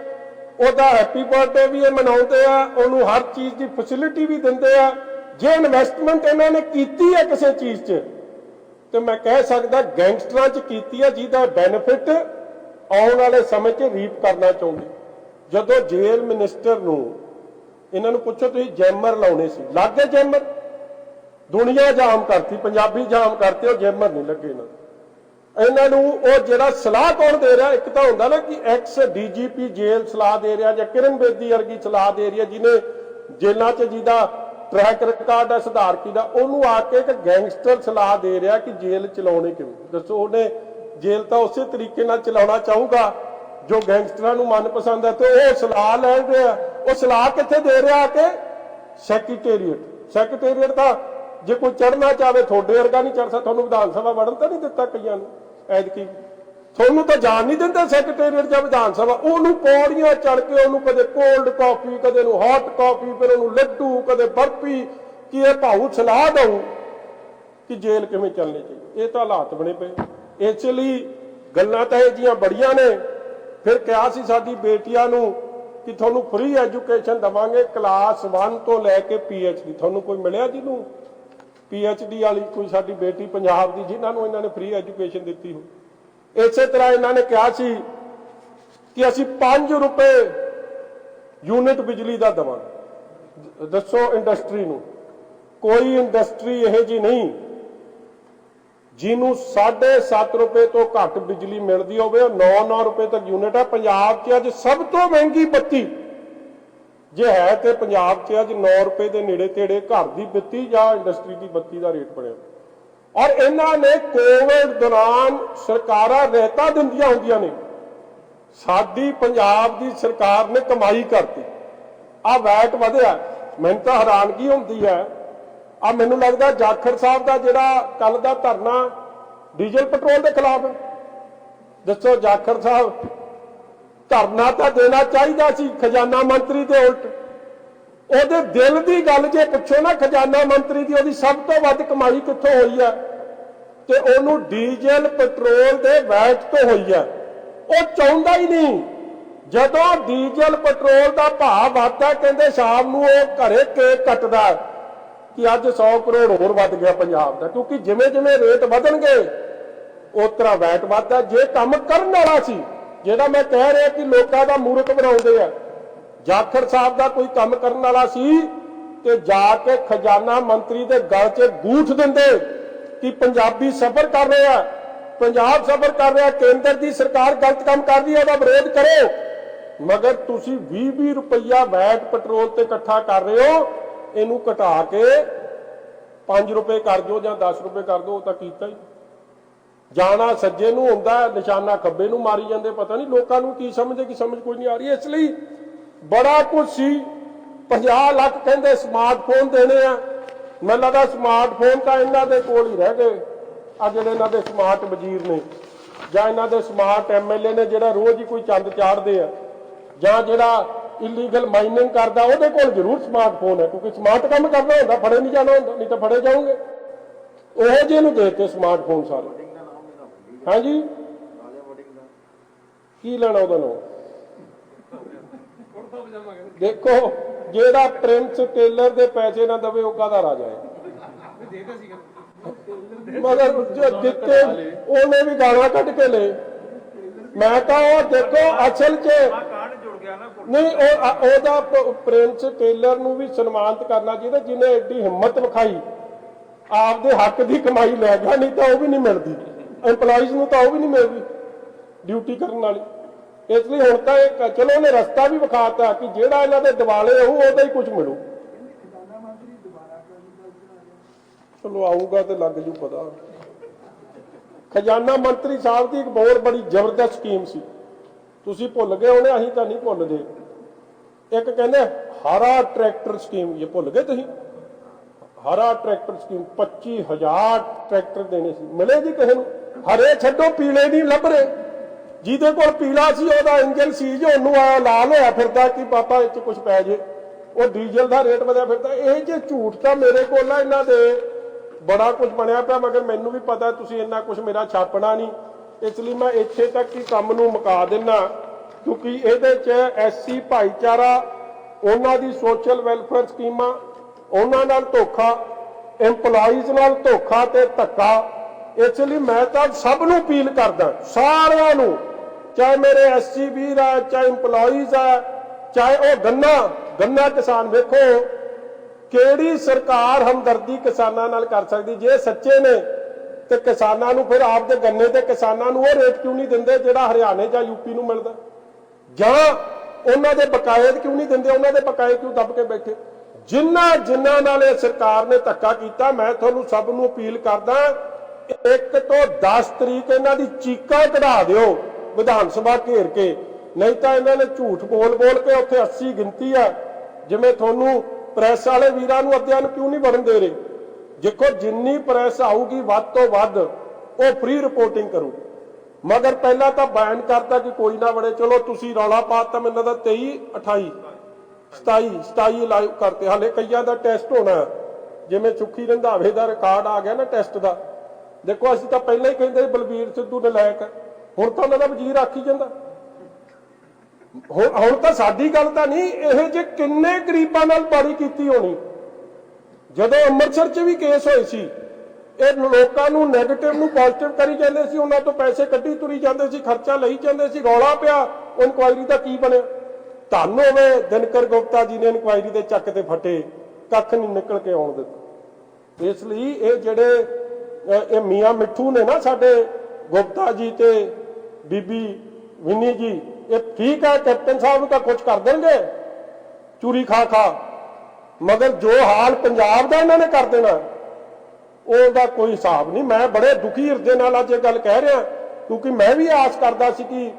ਉਹਦਾ ਹੈਪੀ ਬਰਥਡੇ ਵੀ ਇਹ ਮਨਾਉਂਦੇ ਆ, ਉਹਨੂੰ ਹਰ ਚੀਜ਼ ਦੀ ਫੈਸਿਲਿਟੀ ਵੀ ਦਿੰਦੇ ਆ। ਜੇ ਇਨਵੈਸਟਮੈਂਟ ਇਹਨਾਂ ਨੇ ਕੀਤੀ ਹੈ ਕਿਸੇ ਚੀਜ਼ 'ਚ, ਤੇ ਮੈਂ ਕਹਿ ਸਕਦਾ ਗੈਂਗਸਟਰਾਂ 'ਚ ਕੀਤੀ ਹੈ, ਜਿਹਦਾ ਬੈਨੀਫਿਟ ਆਉਣ ਵਾਲੇ ਸਮੇਂ 'ਚ ਰੀਪ ਕਰਨਾ ਚਾਹੁੰਦੇ। ਜਦੋਂ ਜੇਲ੍ਹ ਮਿਨਿਸਟਰ ਨੂੰ ਇਹਨਾਂ ਨੂੰ ਪੁੱਛੋ ਤੁਸੀਂ ਜੈਮਰ ਲਾਉਣੇ ਸੀ, ਲੱਗ ਗਏ ਜੈਮਰ? ਦੁਨੀਆ ਜਾਮ ਕਰਤੀ, ਪੰਜਾਬੀ ਜਾਮ ਕਰਤੇ, ਉਹ ਜੈਮਰ ਨਹੀਂ ਲੱਗੇ ਇਹਨਾਂ ਨੂੰ। ਉਹ ਜਿਹੜਾ ਸਲਾਹ ਕੌਣ ਦੇ ਰਿਹਾ? ਇੱਕ ਤਾਂ ਹੁੰਦਾ ਨਾ ਕਿ ਐਕਸ ਡੀਜੀਪੀ ਜੇਲ੍ਹ ਸਲਾਹ ਦੇ ਰਿਹਾ, ਜਾਂ ਕਿਰਨ ਬੇਦੀ ਵਰਗੀ ਸਲਾਹ ਦੇ ਰਹੀ ਹੈ ਜਿਹਨੇ ਜੇਲ੍ਹਾਂ 'ਚ ਜਿਹਦਾ ਟਰੈਕ ਰਿਕਾਰਡ ਹੈ ਸਿਧਾਰਥੀ ਦਾ, ਉਹਨੂੰ ਆ ਕੇ ਇੱਕ ਗੈਂਗਸਟਰ ਸਲਾਹ ਦੇ ਰਿਹਾ ਕਿ ਜੇਲ੍ਹ ਚਲਾਉਣੇ ਕਿਵੇਂ। ਦੱਸੋ, ਉਹਨੇ ਜੇਲ੍ਹ ਤਾਂ ਉਸੇ ਤਰੀਕੇ ਨਾਲ ਚਲਾਉਣਾ ਚਾਹੂਗਾ ਜੋ ਗੈਂਗਸਟਰਾਂ ਨੂੰ ਮਨਪਸੰਦ ਹੈ, ਤੇ ਉਹ ਸਲਾਹ ਲੈ ਰਿਹਾ। ਉਹ ਸਲਾਹ ਕਿੱਥੇ ਦੇ ਰਿਹਾ? ਕਿ ਸੈਕਟਰੀਏਟ ਤਾਂ ਜੇ ਕੋਈ ਚੜ੍ਹਨਾ ਚਾਹਵੇ ਤੁਹਾਡੇ ਵਰਗਾ ਨਹੀਂ ਚੜ੍ਹ ਸਕਦਾ। ਤੁਹਾਨੂੰ ਵਿਧਾਨ ਸਭਾ ਵੜਨ ਤਾਂ ਨਹੀਂ ਦਿੱਤਾ ਕਈਆਂ ਨੂੰ ਐਤਕੀ, ਤੁਹਾਨੂੰ ਤਾਂ ਜਾਣ ਨਹੀਂ ਦਿੰਦੇ ਸੈਕਟਰੀਏਟ ਜਾਂ ਵਿਧਾਨ ਸਭਾ। ਉਹਨੂੰ ਪੌੜੀਆਂ ਚੜ੍ਹ ਕੇ ਉਹਨੂੰ ਕਦੇ ਕੋਲਡ ਕਾਫੀ, ਕਦੇ ਨੂੰ ਹੌਟ ਕਾਫੀ, ਫਿਰ ਉਹਨੂੰ ਲੱਡੂ, ਕਦੇ ਬਰਫੀ, ਕਿ ਇਹ ਭਾਊ ਸਲਾਹ ਦਊ ਕਿ ਜੇਲ੍ਹ ਕਿਵੇਂ ਚੱਲਣੀ ਚਾਹੀਦੀ। ਇਹ ਤਾਂ ਹਾਲਾਤ ਬਣੇ ਪਏ। ਇਸ ਲਈ ਗੱਲਾਂ ਤਾਂ ਇਹ ਜੀਆਂ ਬੜੀਆਂ ਨੇ। ਫਿਰ ਕਿਹਾ ਸੀ ਸਾਡੀ ਬੇਟੀਆਂ ਨੂੰ ਕਿ ਤੁਹਾਨੂੰ ਫ੍ਰੀ ਐਜੂਕੇਸ਼ਨ ਦੇਵਾਂਗੇ ਕਲਾਸ 1 ਤੋਂ ਲੈ ਕੇ PhD। ਤੁਹਾਨੂੰ ਕੋਈ ਮਿਲਿਆ ਜਿਹਨੂੰ PhD ਵਾਲੀ ਕੋਈ ਸਾਡੀ ਬੇਟੀ ਪੰਜਾਬ ਦੀ ਜਿਨ੍ਹਾਂ ਨੂੰ ਇਹਨਾਂ ਨੇ ਫ੍ਰੀ ਐਜੂਕੇਸ਼ਨ ਦਿੱਤੀ ਹੋ? ਇਸੇ ਤਰ੍ਹਾਂ ਇਹਨਾਂ ਨੇ ਕਿਹਾ ਸੀ ਕਿ ਅਸੀਂ 5 ਰੁਪਏ ਯੂਨਿਟ ਬਿਜਲੀ ਦਾ ਦੇਵਾਂਗੇ। ਦੱਸੋ ਇੰਡਸਟਰੀ ਨੂੰ, ਕੋਈ ਇੰਡਸਟਰੀ ਇਹੋ ਜਿਹੀ ਨਹੀਂ ਜਿਹਨੂੰ 7.5 ਰੁਪਏ ਤੋਂ ਘੱਟ ਬਿਜਲੀ ਮਿਲਦੀ ਹੋਵੇ। 9-9 ਰੁਪਏ ਤੱਕ ਯੂਨਿਟ ਹੈ। ਪੰਜਾਬ 'ਚ ਅੱਜ ਸਭ ਤੋਂ ਮਹਿੰਗੀ ਬੱਤੀ ਜੇ ਹੈ ਤੇ ਪੰਜਾਬ 'ਚ ਅੱਜ 9 ਰੁਪਏ ਦੇ ਨੇੜੇ ਤੇੜੇ ਘਰ ਦੀ ਬੱਤੀ ਜਾਂ ਇੰਡਸਟਰੀ ਦੀ ਬੱਤੀ ਦਾ ਰੇਟ ਬਣਿਆ। ਔਰ ਇਹਨਾਂ ਨੇ ਕੋਵਿਡ ਦੌਰਾਨ ਸਰਕਾਰਾਂ ਰਹਿਤਾਂ ਦਿੰਦੀਆਂ ਹੁੰਦੀਆਂ ਨੇ, ਸਾਡੀ ਪੰਜਾਬ ਦੀ ਸਰਕਾਰ ਨੇ ਕਮਾਈ ਕਰਤੀ। ਆ ਵੈਟ ਵਧਿਆ, ਮੈਨੂੰ ਤਾਂ ਹੈਰਾਨਗੀ ਹੁੰਦੀ ਹੈ। ਆ ਮੈਨੂੰ ਲੱਗਦਾ ਜਾਖੜ ਸਾਹਿਬ ਦਾ ਜਿਹੜਾ ਕੱਲ ਦਾ ਧਰਨਾ ਡੀਜ਼ਲ ਪੈਟਰੋਲ ਦੇ ਖਿਲਾਫ ਹੈ। ਦੱਸੋ ਜਾਖੜ ਸਾਹਿਬ, ਧਰਨਾ ਤਾਂ ਦੇਣਾ ਚਾਹੀਦਾ ਸੀ ਖਜ਼ਾਨਾ ਮੰਤਰੀ ਦੇ ਉਲਟ। ਉਹਦੇ ਦਿਲ ਦੀ ਗੱਲ ਜੇ ਪੁੱਛੋ ਨਾ ਖਜ਼ਾਨਾ ਮੰਤਰੀ ਦੀ, ਉਹਦੀ ਸਭ ਤੋਂ ਵੱਧ ਕਮਾਈ ਕਿੱਥੋਂ ਹੋਈ ਹੈ? ਤੇ ਉਹਨੂੰ ਡੀਜ਼ਲ ਪੈਟਰੋਲ ਦੇ ਵੈਟ ਤੋਂ ਹੋਈ ਹੈ। ਉਹ ਚਾਹੁੰਦਾ ਹੀ ਨਹੀਂ। ਜਦੋਂ ਡੀਜ਼ਲ ਪੈਟਰੋਲ ਦਾ ਭਾਅ ਵੱਧਦਾ, ਕਹਿੰਦੇ ਸ਼ਾਮ ਨੂੰ ਉਹ ਘਰੇ ਕੇਕ ਕੱਟਦਾ ਕਿ ਅੱਜ 100 ਕਰੋੜ ਹੋਰ ਵੱਧ ਗਿਆ ਪੰਜਾਬ ਦਾ, ਕਿਉਂਕਿ ਜਿਵੇਂ ਜਿਵੇਂ ਰੇਟ ਵਧਣਗੇ ਉਸ ਤਰ੍ਹਾਂ ਵੈਟ ਵੱਧਦਾ। ਜੇ ਕੰਮ ਕਰਨ ਵਾਲਾ ਸੀ, ਜਿਹੜਾ ਮੈਂ ਕਹਿ ਰਿਹਾ ਕਿ ਲੋਕਾਂ ਦਾ ਮੂਰਖ ਬਣਾਉਂਦੇ ਆ, ਜਾਖੜ ਸਾਹਿਬ ਦਾ ਕੋਈ ਕੰਮ ਕਰਨ ਵਾਲਾ ਸੀ ਤੇ ਜਾ ਕੇ ਖਜ਼ਾਨਾ ਮੰਤਰੀ ਦੇ ਗਲ 'ਚ ਗੂਠ ਦਿੰਦੇ ਕਿ ਪੰਜਾਬੀ ਸਫਰ ਕਰ ਰਿਹਾ, ਪੰਜਾਬ ਸਫਰ ਕਰ ਰਿਹਾ, ਕੇਂਦਰ ਦੀ ਸਰਕਾਰ ਗਲਤ ਕੰਮ ਕਰ ਰਹੀ ਹੈ, ਉਹਦਾ ਵਿਰੋਧ ਕਰੋ। ਮਗਰ ਤੁਸੀਂ 20-20 ਰੁਪਈਆ ਵੈਟ ਪੈਟਰੋਲ ਤੇ ਇਕੱਠਾ ਕਰ ਰਹੇ ਹੋ। ਇਹਨੂੰ ਘਟਾ ਕੇ 5 ਰੁਪਏ ਕਰ ਦਿਓ ਜਾਂ 10 ਰੁਪਏ ਕਰ ਦਿਓ। ਉਹ ਤਾਂ ਕੀਤਾ ਹੀ। ਜਾਣਾ ਸੱਜੇ ਨੂੰ ਹੁੰਦਾ, ਨਿਸ਼ਾਨਾ ਖੱਬੇ ਨੂੰ ਮਾਰੀ ਜਾਂਦੇ। ਪਤਾ ਨਹੀਂ ਲੋਕਾਂ ਨੂੰ ਕੀ ਸਮਝਦੇ, ਕੀ ਸਮਝ ਕੋਈ ਨਹੀਂ ਆ ਰਹੀ। ਇਸ ਲਈ ਬੜਾ ਕੁਝ ਸੀ। 50 ਲੱਖ ਕਹਿੰਦੇ ਸਮਾਰਟਫੋਨ ਦੇਣੇ ਆ। ਮੈਨੂੰ ਲੱਗਦਾ ਸਮਾਰਟਫੋਨ ਤਾਂ ਇਹਨਾਂ ਦੇ ਕੋਲ ਹੀ ਰਹਿ ਗਏ। ਆ ਜਿਹੜੇ ਇਹਨਾਂ ਦੇ ਸਮਾਰਟ ਵਜ਼ੀਰ ਨੇ ਜਾਂ ਇਹਨਾਂ ਦੇ ਸਮਾਰਟ MLA ਨੇ ਜਿਹੜਾ ਰੋਜ਼ ਹੀ ਕੋਈ ਚੰਦ ਚਾੜਦੇ ਆ, ਜਾਂ ਜਿਹੜਾ ਇਲੀਗਲ ਮਾਈਨਿੰਗ ਕਰਦਾ ਉਹਦੇ ਕੋਲ ਜ਼ਰੂਰ ਸਮਾਰਟਫੋਨ ਹੈ, ਕਿਉਂਕਿ ਸਮਾਰਟ ਕੰਮ ਕਰਨਾ ਹੁੰਦਾ, ਫੜੇ ਨਹੀਂ ਜਾਣਾ ਹੁੰਦਾ, ਨਹੀਂ ਤਾਂ ਫੜੇ ਜਾਓਗੇ। ਉਹ ਜਿਹੇ ਨੂੰ ਦੇਤੇ ਸਮਾਰਟਫੋਨ ਸਾਰੇ। ਹਾਂਜੀ, ਕੀ ਲੈਣਾ ਉਹਦਾ ਨਾਮ? ਦੇਖੋ, ਜਿਹੜਾ ਪ੍ਰਿੰਸ ਟੇਲਰ ਦੇ ਪੈਸੇ ਨਾ ਦਵੇ ਉਹ ਕਾਹਦਾ ਰਾਜਾ ਹੈ। ਮਗਰ ਦਿੱਤੇ ਉਹਨੇ ਵੀ ਗਾਲਾਂ ਕੱਢ ਕੇ ਲਏ। ਮੈਂ ਤਾਂ ਉਹ ਦੇਖੋ ਅਸਲ 'ਚ ਨਹੀਂ, ਉਹਦਾ ਪ੍ਰਿੰਸ ਟੇਲਰ ਨੂੰ ਵੀ ਸਨਮਾਨਿਤ ਕਰਨਾ ਚਾਹੀਦਾ ਜਿਹਨੇ ਐਡੀ ਹਿੰਮਤ ਵਿਖਾਈ, ਆਪਦੇ ਹੱਕ ਦੀ ਕਮਾਈ ਲੈ ਗਿਆ। ਨਹੀਂ ਤਾਂ ਉਹ ਵੀ ਨਹੀਂ ਮਿਲਦੀ, ਐਮਪਲਾਈਜ਼ ਨੂੰ ਤਾਂ ਉਹ ਵੀ ਨਹੀਂ ਮਿਲਦੀ ਡਿਊਟੀ ਕਰਨ ਵਾਲੀ। ਇਸ ਲਈ ਹੁਣ ਤਾਂ ਇਹ ਚਲੋ ਉਹਨੇ ਰਸਤਾ ਵੀ ਵਿਖਾਤਾ ਕਿ ਜਿਹੜਾ ਇਹਨਾਂ ਦੇ ਦਿਵਾਲੇ ਹੋਊ ਉਹਦਾ ਹੀ ਕੁਝ ਮਿਲੂ। ਚਲੋ ਆਊਗਾ ਤੇ ਲੱਗ ਜੂ ਪਤਾ। ਖਜ਼ਾਨਾ ਮੰਤਰੀ ਸਾਹਿਬ ਦੀ ਇੱਕ ਬਹੁਤ ਬੜੀ ਜ਼ਬਰਦਸਤ ਸਕੀਮ ਸੀ, ਤੁਸੀਂ ਭੁੱਲ ਗਏ ਹੋਣੇ, ਅਸੀਂ ਤਾਂ ਨਹੀਂ ਭੁੱਲਦੇ। ਇੱਕ ਕਹਿੰਦੇ ਹਰਾ ਟਰੈਕਟਰ ਸਕੀਮ, ਇਹ ਭੁੱਲ ਗਏ ਤੁਸੀਂ? ਹਰਾ ਟਰੈਕਟਰ ਸਕੀਮ 25,000 ਟਰੈਕਟਰ ਦੇਣੇ ਸੀ। ਮਿਲੇ ਜੀ ਕਿਸੇ ਨੂੰ? ਹਰੇ ਛੱਡੋ, ਪੀਲੇ ਨਹੀਂ ਲੱਭ ਰਹੇ। ਜਿਹਦੇ ਕੋਲ ਪੀਲਾ ਸੀ ਉਹਦਾ ਇੰਜਨ ਸੀ ਜੋ ਉਹਨੂੰ ਆਇਆ ਲਾਲ ਹੋਇਆ ਫਿਰਦਾ ਕਿ ਪਾਪਾ ਇਹ 'ਚ ਕੁਝ ਪੈ ਜੇ। ਉਹ ਡੀਜ਼ਲ ਦਾ ਰੇਟ ਵਧਿਆ ਫਿਰਦਾ। ਇਹ ਜੇ ਝੂਠ ਤਾਂ ਮੇਰੇ ਕੋਲ ਆ, ਇਹਨਾਂ ਦੇ ਬੜਾ ਕੁਝ ਬਣਿਆ ਪਿਆ, ਮਗਰ ਮੈਨੂੰ ਵੀ ਪਤਾ ਤੁਸੀਂ ਇੰਨਾ ਕੁਝ ਮੇਰਾ ਛਾਪਣਾ ਨਹੀਂ। ਇਸ ਲਈ ਮੈਂ ਇੱਥੇ ਤੱਕ ਹੀ ਕੰਮ ਨੂੰ ਮੁਕਾ ਦਿੰਦਾ, ਕਿਉਂਕਿ ਇਹਦੇ 'ਚ SC ਭਾਈਚਾਰਾ, ਉਹਨਾਂ ਦੀ ਸੋਸ਼ਲ ਵੈਲਫੇਅਰ ਸਕੀਮਾਂ, ਉਹਨਾਂ ਨਾਲ ਧੋਖਾ, EMPLOYEES ਨਾਲ ਧੋਖਾ ਤੇ ਧੱਕਾ। ਇਸ ਲਈ ਮੈਂ ਤਾਂ ਸਭ ਨੂੰ ਅਪੀਲ ਕਰਦਾ, ਸਾਰਿਆਂ ਨੂੰ, ਚਾਹੇ ਮੇਰੇ SC ਵੀਰ ਆ, ਚਾਹੇ EMPLOYEES ਆ, ਚਾਹੇ ਉਹ ਗੰਨਾ ਕਿਸਾਨ। ਵੇਖੋ ਕਿਹੜੀ ਸਰਕਾਰ ਹਮਦਰਦੀ ਕਿਸਾਨਾਂ ਨਾਲ ਕਰ ਸਕਦੀ? ਜੇ ਸੱਚੇ ਨੇ ਤੇ ਕਿਸਾਨਾਂ ਨੂੰ ਫਿਰ ਆਪਦੇ ਗੰਨੇ ਤੇ ਕਿਸਾਨਾਂ ਨੂੰ ਉਹ ਰੇਟ ਕਿਉਂ ਨਹੀਂ ਦਿੰਦੇ ਜਿਹੜਾ ਹਰਿਆਣੇ ਜਾਂ ਯੂਪੀ ਨੂੰ ਮਿਲਦਾ? ਜਾਂ ਉਹਨਾਂ ਦੇ ਬਕਾਏ ਕਿਉਂ ਨਹੀਂ ਦਿੰਦੇ? ਉਹਨਾਂ ਦੇ ਬਕਾਏ ਕਿਉਂ ਦੱਬ ਕੇ ਬੈਠੇ? ਜਿਨ੍ਹਾਂ ਨਾਲ ਇਹ ਸਰਕਾਰ ਨੇ ਧੱਕਾ ਕੀਤਾ, ਮੈਂ ਤੁਹਾਨੂੰ ਸਭ ਨੂੰ ਅਪੀਲ ਕਰਦਾ 1 ਤੋਂ 10 ਤਰੀਕ ਇਹਨਾਂ ਦੀ ਚੀਕਾਂ ਕਢਾ ਦਿਓ ਵਿਧਾਨ ਸਭਾ ਘੇਰ ਕੇ, ਨਹੀਂ ਤਾਂ ਇਹਨਾਂ ਨੇ ਝੂਠ ਬੋਲ ਕੇ ਉੱਥੇ 80 ਗਿਣਤੀ ਆ। ਜਿਵੇਂ ਤੁਹਾਨੂੰ ਪ੍ਰੈਸ ਵਾਲੇ ਵੀਰਾਂ ਨੂੰ ਅੱਧਿਆਂ ਨੂੰ ਕਿਉਂ ਨਹੀਂ ਵੜਨ ਦੇ ਰਹੇ? ਦੇਖੋ ਜਿੰਨੀ ਪ੍ਰੈਸ ਆਊਗੀ ਵੱਧ ਤੋਂ ਵੱਧ ਉਹ ਫ੍ਰੀ ਰਿਪੋਰਟਿੰਗ ਕਰੂ, ਮਗਰ ਪਹਿਲਾਂ ਤਾਂ ਬੈਨ ਕਰਤਾ ਕਿ ਕੋਈ ਨਾ ਵੜੇ। ਚਲੋ ਤੁਸੀਂ ਰੌਲਾ ਪਾਤਾ, ਮੈਨੂੰ ਤਾਂ 23 28 27 ਲਾਈਵ ਕਰਤੇ। ਹਾਲੇ ਕਈਆਂ ਦਾ ਟੈਸਟ ਹੋਣਾ, ਜਿਵੇਂ ਸੁੱਖੀ ਰੰਧਾਵੇ ਦਾ ਰਿਕਾਰਡ ਆ ਗਿਆ ਨਾ ਟੈਸਟ ਦਾ। ਦੇਖੋ ਅਸੀਂ ਤਾਂ ਪਹਿਲਾਂ ਹੀ ਕਹਿੰਦੇ ਬਲਬੀਰ ਸਿੱਧੂ ਨਲਾਇਕ ਹੈ, ਹੁਣ ਤਾਂ ਉਹਨਾਂ ਦਾ ਵਜ਼ੀਰ ਆਖੀ ਜਾਂਦਾ। ਹੁਣ ਤਾਂ ਸਾਡੀ ਗੱਲ ਤਾਂ ਨਹੀਂ, ਇਹ ਜੇ ਕਿੰਨੇ ਗਰੀਬਾਂ ਨਾਲ ਬਾੜੀ ਕੀਤੀ ਹੋਣੀ। ਜਦੋਂ ਅੰਮ੍ਰਿਤਸਰ 'ਚ ਵੀ ਕੇਸ ਹੋਏ ਸੀ, ਇਹ ਲੋਕਾਂ ਨੂੰ ਨੈਗੇਟਿਵ ਨੂੰ ਪੋਜ਼ਿਟਿਵ ਕਰੀ ਜਾਂਦੇ ਸੀ, ਉਹਨਾਂ ਤੋਂ ਪੈਸੇ ਕੱਢੀ ਤੁਰੀ ਜਾਂਦੇ ਸੀ, ਖਰਚਾ ਲਈ ਜਾਂਦੇ ਸੀ, ਰੌਲਾ ਪਿਆ। ਉਹ ਇਨਕੁਆਇਰੀ ਦਾ ਕੀ ਬਣਿਆ? ਧੰਨ ਹੋਵੇ ਦਿਨਕਰ ਗੁਪਤਾ ਜੀ ਨੇ ਇਨਕੁਆਇਰੀ ਦੇ ਚੱਕ ਤੇ ਫਟੇ, ਕੱਖ ਨਹੀਂ ਨਿਕਲ ਕੇ ਆਉਣ ਦਿੱਤਾ। ਇਸ ਲਈ ਇਹ ਜਿਹੜੇ ਇਹ ਮੀਆਂ ਮਿੱਠੂ ਨੇ ਨਾ ਸਾਡੇ ਗੁਪਤਾ ਜੀ ਤੇ ਬੀਬੀ ਵਿੰਨੀ ਜੀ, ਇਹ ਠੀਕ ਹੈ ਕੈਪਟਨ ਸਾਹਿਬ ਨੂੰ ਤਾਂ ਕੁਝ ਕਰ ਦੇਣਗੇ ਚੂਰੀ ਖਾ, ਮਗਰ ਜੋ ਹਾਲ ਪੰਜਾਬ ਦਾ ਇਹਨਾਂ ਨੇ ਕਰ ਦੇਣਾ ਉਹਦਾ ਕੋਈ ਹਿਸਾਬ ਨਹੀਂ। ਮੈਂ ਬੜੇ ਦੁਖੀ ਹਿਰਦੇ ਨਾਲ ਅੱਜ ਇਹ ਗੱਲ ਕਹਿ ਰਿਹਾ, ਕਿਉਂਕਿ ਮੈਂ ਵੀ ਆਸ ਕਰਦਾ ਸੀ ਕਿ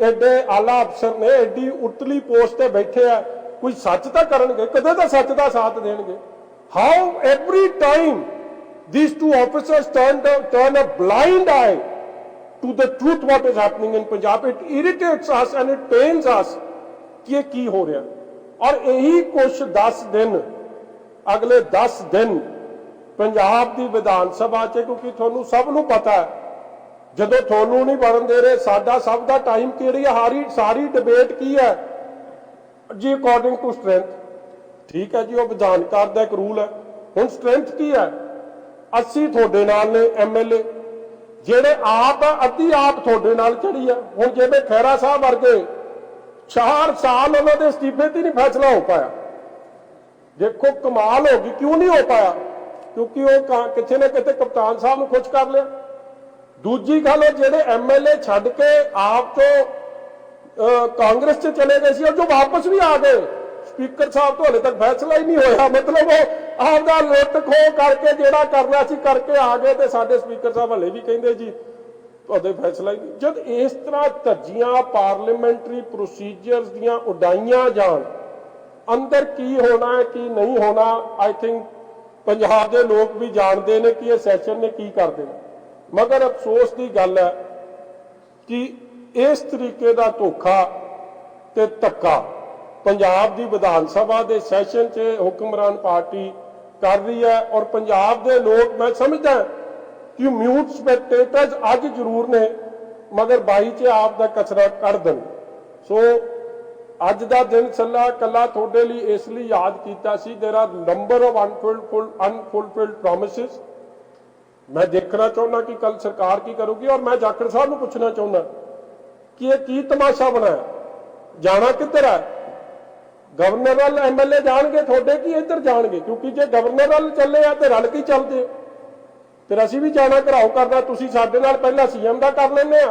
ਐਡੇ ਆਲਾ ਅਫਸਰ ਨੇ ਐਡੀ ਉਤਲੀ ਪੋਸਟ ਤੇ ਬੈਠੇ ਆ, ਕੋਈ ਸੱਚ ਤਾਂ ਕਰਨਗੇ, ਕਦੇ ਤਾਂ ਸੱਚ ਦਾ ਸਾਥ ਦੇਣਗੇ। How every time these two officers turn a blind eye to the truth what is happening in Punjab. It irritates us and it pains us कि ये की हो रहा। और यही कुछ 10 दिन अगले 10 दिन पंजाब की विधान सभा च, क्योंकि थोनू सब नू पता है जदों थोनू नहीं बनन दे रहे, साडा सब दा टाइम किहड़ी है, सारी डिबेट की है जी अकॉर्डिंग टू स्ट्रेंथ। ठीक है जी, वो विधानकार दा एक रूल है। हुण स्ट्रेंथ की है? 80 थोड़े नाल ने MLA ਜਿਹੜੇ ਆਪ ਅੱਧੀ ਆਪ ਤੁਹਾਡੇ ਨਾਲ ਚੜੀ ਆ। ਹੁਣ ਜਿਵੇਂ ਖੈਰਾ ਸਾਹਿਬ ਵਰਗੇ 4 ਸਾਲ ਉਹਨਾਂ ਦੇ ਅਸਤੀਫੇ ਤੇ ਨਹੀਂ ਫੈਸਲਾ ਹੋ ਪਾਇਆ। ਦੇਖੋ ਕਮਾਲ ਹੋ ਗਈ, ਕਿਉਂ ਨਹੀਂ ਹੋ ਪਾਇਆ? ਕਿਉਂਕਿ ਉਹ ਕਿਤੇ ਨਾ ਕਿਤੇ ਕਪਤਾਨ ਸਾਹਿਬ ਨੂੰ ਖੁਸ਼ ਕਰ ਲਿਆ। ਦੂਜੀ ਗੱਲ, ਜਿਹੜੇ MLA ਛੱਡ ਕੇ ਆਪ ਤੋਂ ਕਾਂਗਰਸ 'ਚ ਚਲੇ ਗਏ ਸੀ, ਉਹ ਜੋ ਵਾਪਸ ਵੀ ਆ ਗਏ, ਸਪੀਕਰ ਸਾਹਿਬ ਤੋਂ ਹਲੇ ਤੱਕ ਫੈਸਲਾ ਹੀ ਨਹੀਂ ਹੋਇਆ। ਮਤਲਬ ਉਹ ਆਪਦਾ ਲੁੱਟ ਖੋਹ ਕਰਕੇ ਜਿਹੜਾ ਕਰਨਾ ਸੀ ਕਰਕੇ ਆ ਗਏ, ਤੇ ਸਾਡੇ ਸਪੀਕਰ ਸਾਹਿਬ ਹਲੇ ਵੀ ਕਹਿੰਦੇ ਜੀ ਤੁਹਾਡੇ ਫੈਸਲਾ ਹੀ ਨਹੀਂ। ਜਦ ਇਸ ਤਰ੍ਹਾਂ ਧੱਜੀਆਂ ਪਾਰਲੀਮੈਂਟਰੀ ਪ੍ਰੋਸੀਜਰਸ ਦੀਆਂ ਉਡਾਈਆਂ ਜਾਣ, ਅੰਦਰ ਕੀ ਹੋਣਾ ਹੈ ਕੀ ਨਹੀਂ ਹੋਣਾ, ਆਈ ਥਿੰਕ ਪੰਜਾਬ ਦੇ ਲੋਕ ਵੀ ਜਾਣਦੇ ਨੇ ਕਿ ਇਹ ਸੈਸ਼ਨ ਨੇ ਕੀ ਕਰ ਦੇਣਾ। ਮਗਰ ਅਫਸੋਸ ਦੀ ਗੱਲ ਹੈ ਕਿ ਇਸ ਤਰੀਕੇ ਦਾ ਧੋਖਾ ਤੇ ਧੱਕਾ पंजाब की विधान सभा के सैशन च हुक्मरान पार्टी कर रही है। और पंजाब के लोग, मैं समझदा कि म्यूट स्पैक्टेटर्स अज जरूर ने, मगर 22 च आप दा कचरा कर देन। सो अज का दिन कला थोड़े लिए इसलिए याद किया सी, there are number of unfulfilled promises. मैं देखना चाहना कि कल सरकार की करूगी। और मैं जाखड़ साहब को पूछना चाहना कि यह की तमाशा बनाया, जाना किधर है? गवर्नर वाल MLA जाणगे थोड़े कि इधर जाणगे? क्योंकि जे गवर्नर वाल चले आ तो रल के चलते, फिर असीं भी जाना घराओ करना। तुसीं साडे नाल पहला CM दा कर लैंदे आ,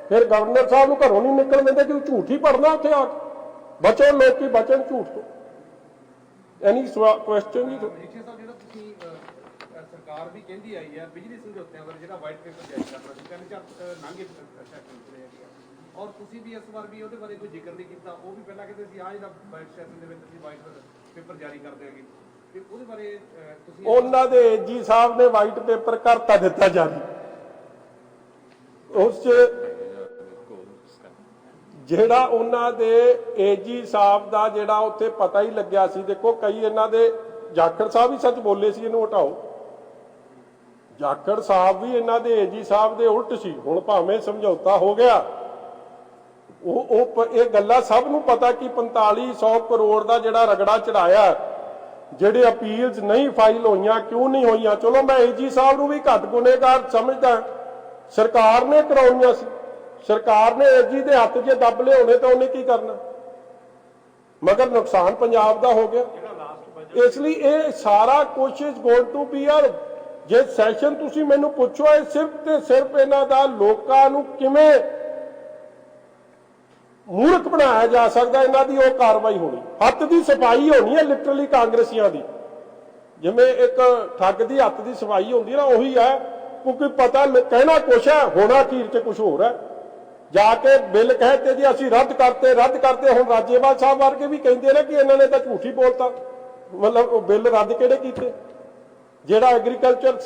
फिर गवर्नर साहब नूं घरों नहीं निकल दिंदे कि झूठ ही पढ़ना उत्थे आके। बचो लोग की बचन झूठ तो। एनी क्वेश्चन जी? सरकार भी कहती आई है बिजली समझौतिਆਂ ਬਾਰੇ ਜਿਹੜਾ ਵਾਈਟ ਪੇਪਰ ਜਾਰੀ ਕਰਨਾ ਸੀ, ਕਹਿੰਦੇ ਚੱਲ ਨਾਂਗੇ ਸੈਸ਼ਨ ਤੇ ਔਰ ਤੁਸੀਂ ਵੀ ਇਸ ਵਾਰ ਵੀ ਉਹਦੇ ਬਾਰੇ ਕੋਈ ਜ਼ਿਕਰ ਨਹੀਂ ਕੀਤਾ। ਉਹ ਵੀ ਪਹਿਲਾਂ ਕਹਿੰਦੇ ਸੀ ਆ ਜਿਹੜਾ ਵਾਈਟ ਸੈਸ਼ਨ ਦੇ ਵਿੱਚ ਅਸੀਂ ਵਾਈਟ ਪੇਪਰ ਜਾਰੀ ਕਰ ਦਿਆਂਗੇ, ਤੇ ਉਹਦੇ ਬਾਰੇ ਤੁਸੀਂ ਉਹਨਾਂ ਦੇ ਜੀ ਸਾਹਿਬ ਨੇ ਵਾਈਟ ਪੇਪਰ ਕਰਤਾ ਦਿੱਤਾ ਜਾਰੀ। ਉਸ 'ਚ ਜਿਹੜਾ ਉਹਨਾਂ ਦੇ AG ਸਾਹਿਬ ਦਾ ਜਿਹੜਾ ਉੱਥੇ ਪਤਾ ਹੀ ਲੱਗਿਆ ਸੀ। ਦੇਖੋ ਕਈ ਇਹਨਾਂ ਦੇ ਜਾਖੜ ਸਾਹਿਬ ਵੀ ਸੱਚ ਬੋਲੇ ਸੀ, ਇਹਨੂੰ ਹਟਾਓ। ਜਾਖੜ ਸਾਹਿਬ ਵੀ ਇਹਨਾਂ ਦੇ AG ਸਾਹਿਬ ਦੇ ਉਲਟ ਸੀ। ਹੁਣ ਭਾਵੇਂ ਸਮਝੌਤਾ ਹੋ ਗਿਆ, ਇਹ ਗੱਲਾਂ ਸਭ ਨੂੰ ਪਤਾ ਕਿ 4500 ਕਰੋੜ ਦਾ ਜਿਹੜਾ ਰਗੜਾ ਚੜਾਇਆ, ਜਿਹੜੇ ਅਪੀਲਸ ਨਹੀਂ ਫਾਈਲ ਹੋਈਆਂ, ਕਿਉਂ ਨਹੀਂ ਹੋਈਆਂ? ਚਲੋ ਮੈਂ AG ਸਾਹਿਬ ਨੂੰ ਵੀ ਘੱਟ ਗੁਨੇਗਾਰ ਸਮਝਦਾ, ਸਰਕਾਰ ਨੇ ਕਰਾਉਣੀਆਂ ਸੀ। ਸਰਕਾਰ ਨੇ AG ਦੇ ਹੱਥ 'ਚ ਦੱਬ ਲਿਆਉਣੇ ਤਾਂ ਉਹਨੇ ਕੀ ਕਰਨਾ? ਮਗਰ ਨੁਕਸਾਨ ਪੰਜਾਬ ਦਾ ਹੋ ਗਿਆ। ਇਸ ਲਈ ਇਹ ਸਾਰਾ ਕੁਝ is going to be a ਜੇ ਸੈਸ਼ਨ ਤੁਸੀਂ ਮੈਨੂੰ ਪੁੱਛੋ ਇਹ ਸਿਰਫ ਤੇ ਸਿਰਫ ਇਹਨਾਂ ਦਾ ਲੋਕਾਂ ਨੂੰ ਕਿਵੇਂ ਮੂਰਖ ਬਣਾਇਆ ਜਾ ਸਕਦਾ, ਇਹਨਾਂ ਦੀ ਉਹ ਕਾਰਵਾਈ ਹੋਣੀ, ਹੱਥ ਦੀ ਸਫਾਈ ਹੋਣੀ ਹੈ ਲਿਟਰਲੀ ਕਾਂਗਰਸੀਆਂ ਦੀ। ਜਿਵੇਂ ਇੱਕ ਠੱਗ ਦੀ ਹੱਥ ਦੀ ਸਫਾਈ ਹੁੰਦੀ ਹੈ ਨਾ, ਉਹੀ ਹੈ। ਕਿਉਂਕਿ ਪਤਾ ਕਹਿਣਾ ਕੁਛ ਹੈ, ਹੋਣਾ ਅਖੀਰ 'ਚ ਕੁਛ ਹੋਰ ਹੈ। ਜਾ ਕੇ ਬਿੱਲ ਕਹਤੇ ਜੀ ਅਸੀਂ ਰੱਦ ਕਰਤੇ। ਹੁਣ ਰਾਜੇਵਾਲ ਸਾਹਿਬ ਵਰਗੇ ਵੀ ਕਹਿੰਦੇ ਨੇ ਕਿ ਇਹਨਾਂ ਨੇ ਤਾਂ ਝੂਠ ਹੀ ਬੋਲਤਾ, ਮਤਲਬ ਉਹ ਬਿੱਲ ਰੱਦ ਕਿਹੜੇ ਕੀਤੇ? ਜਿਹੜਾ ਐਗਰੀਕਲਚਰ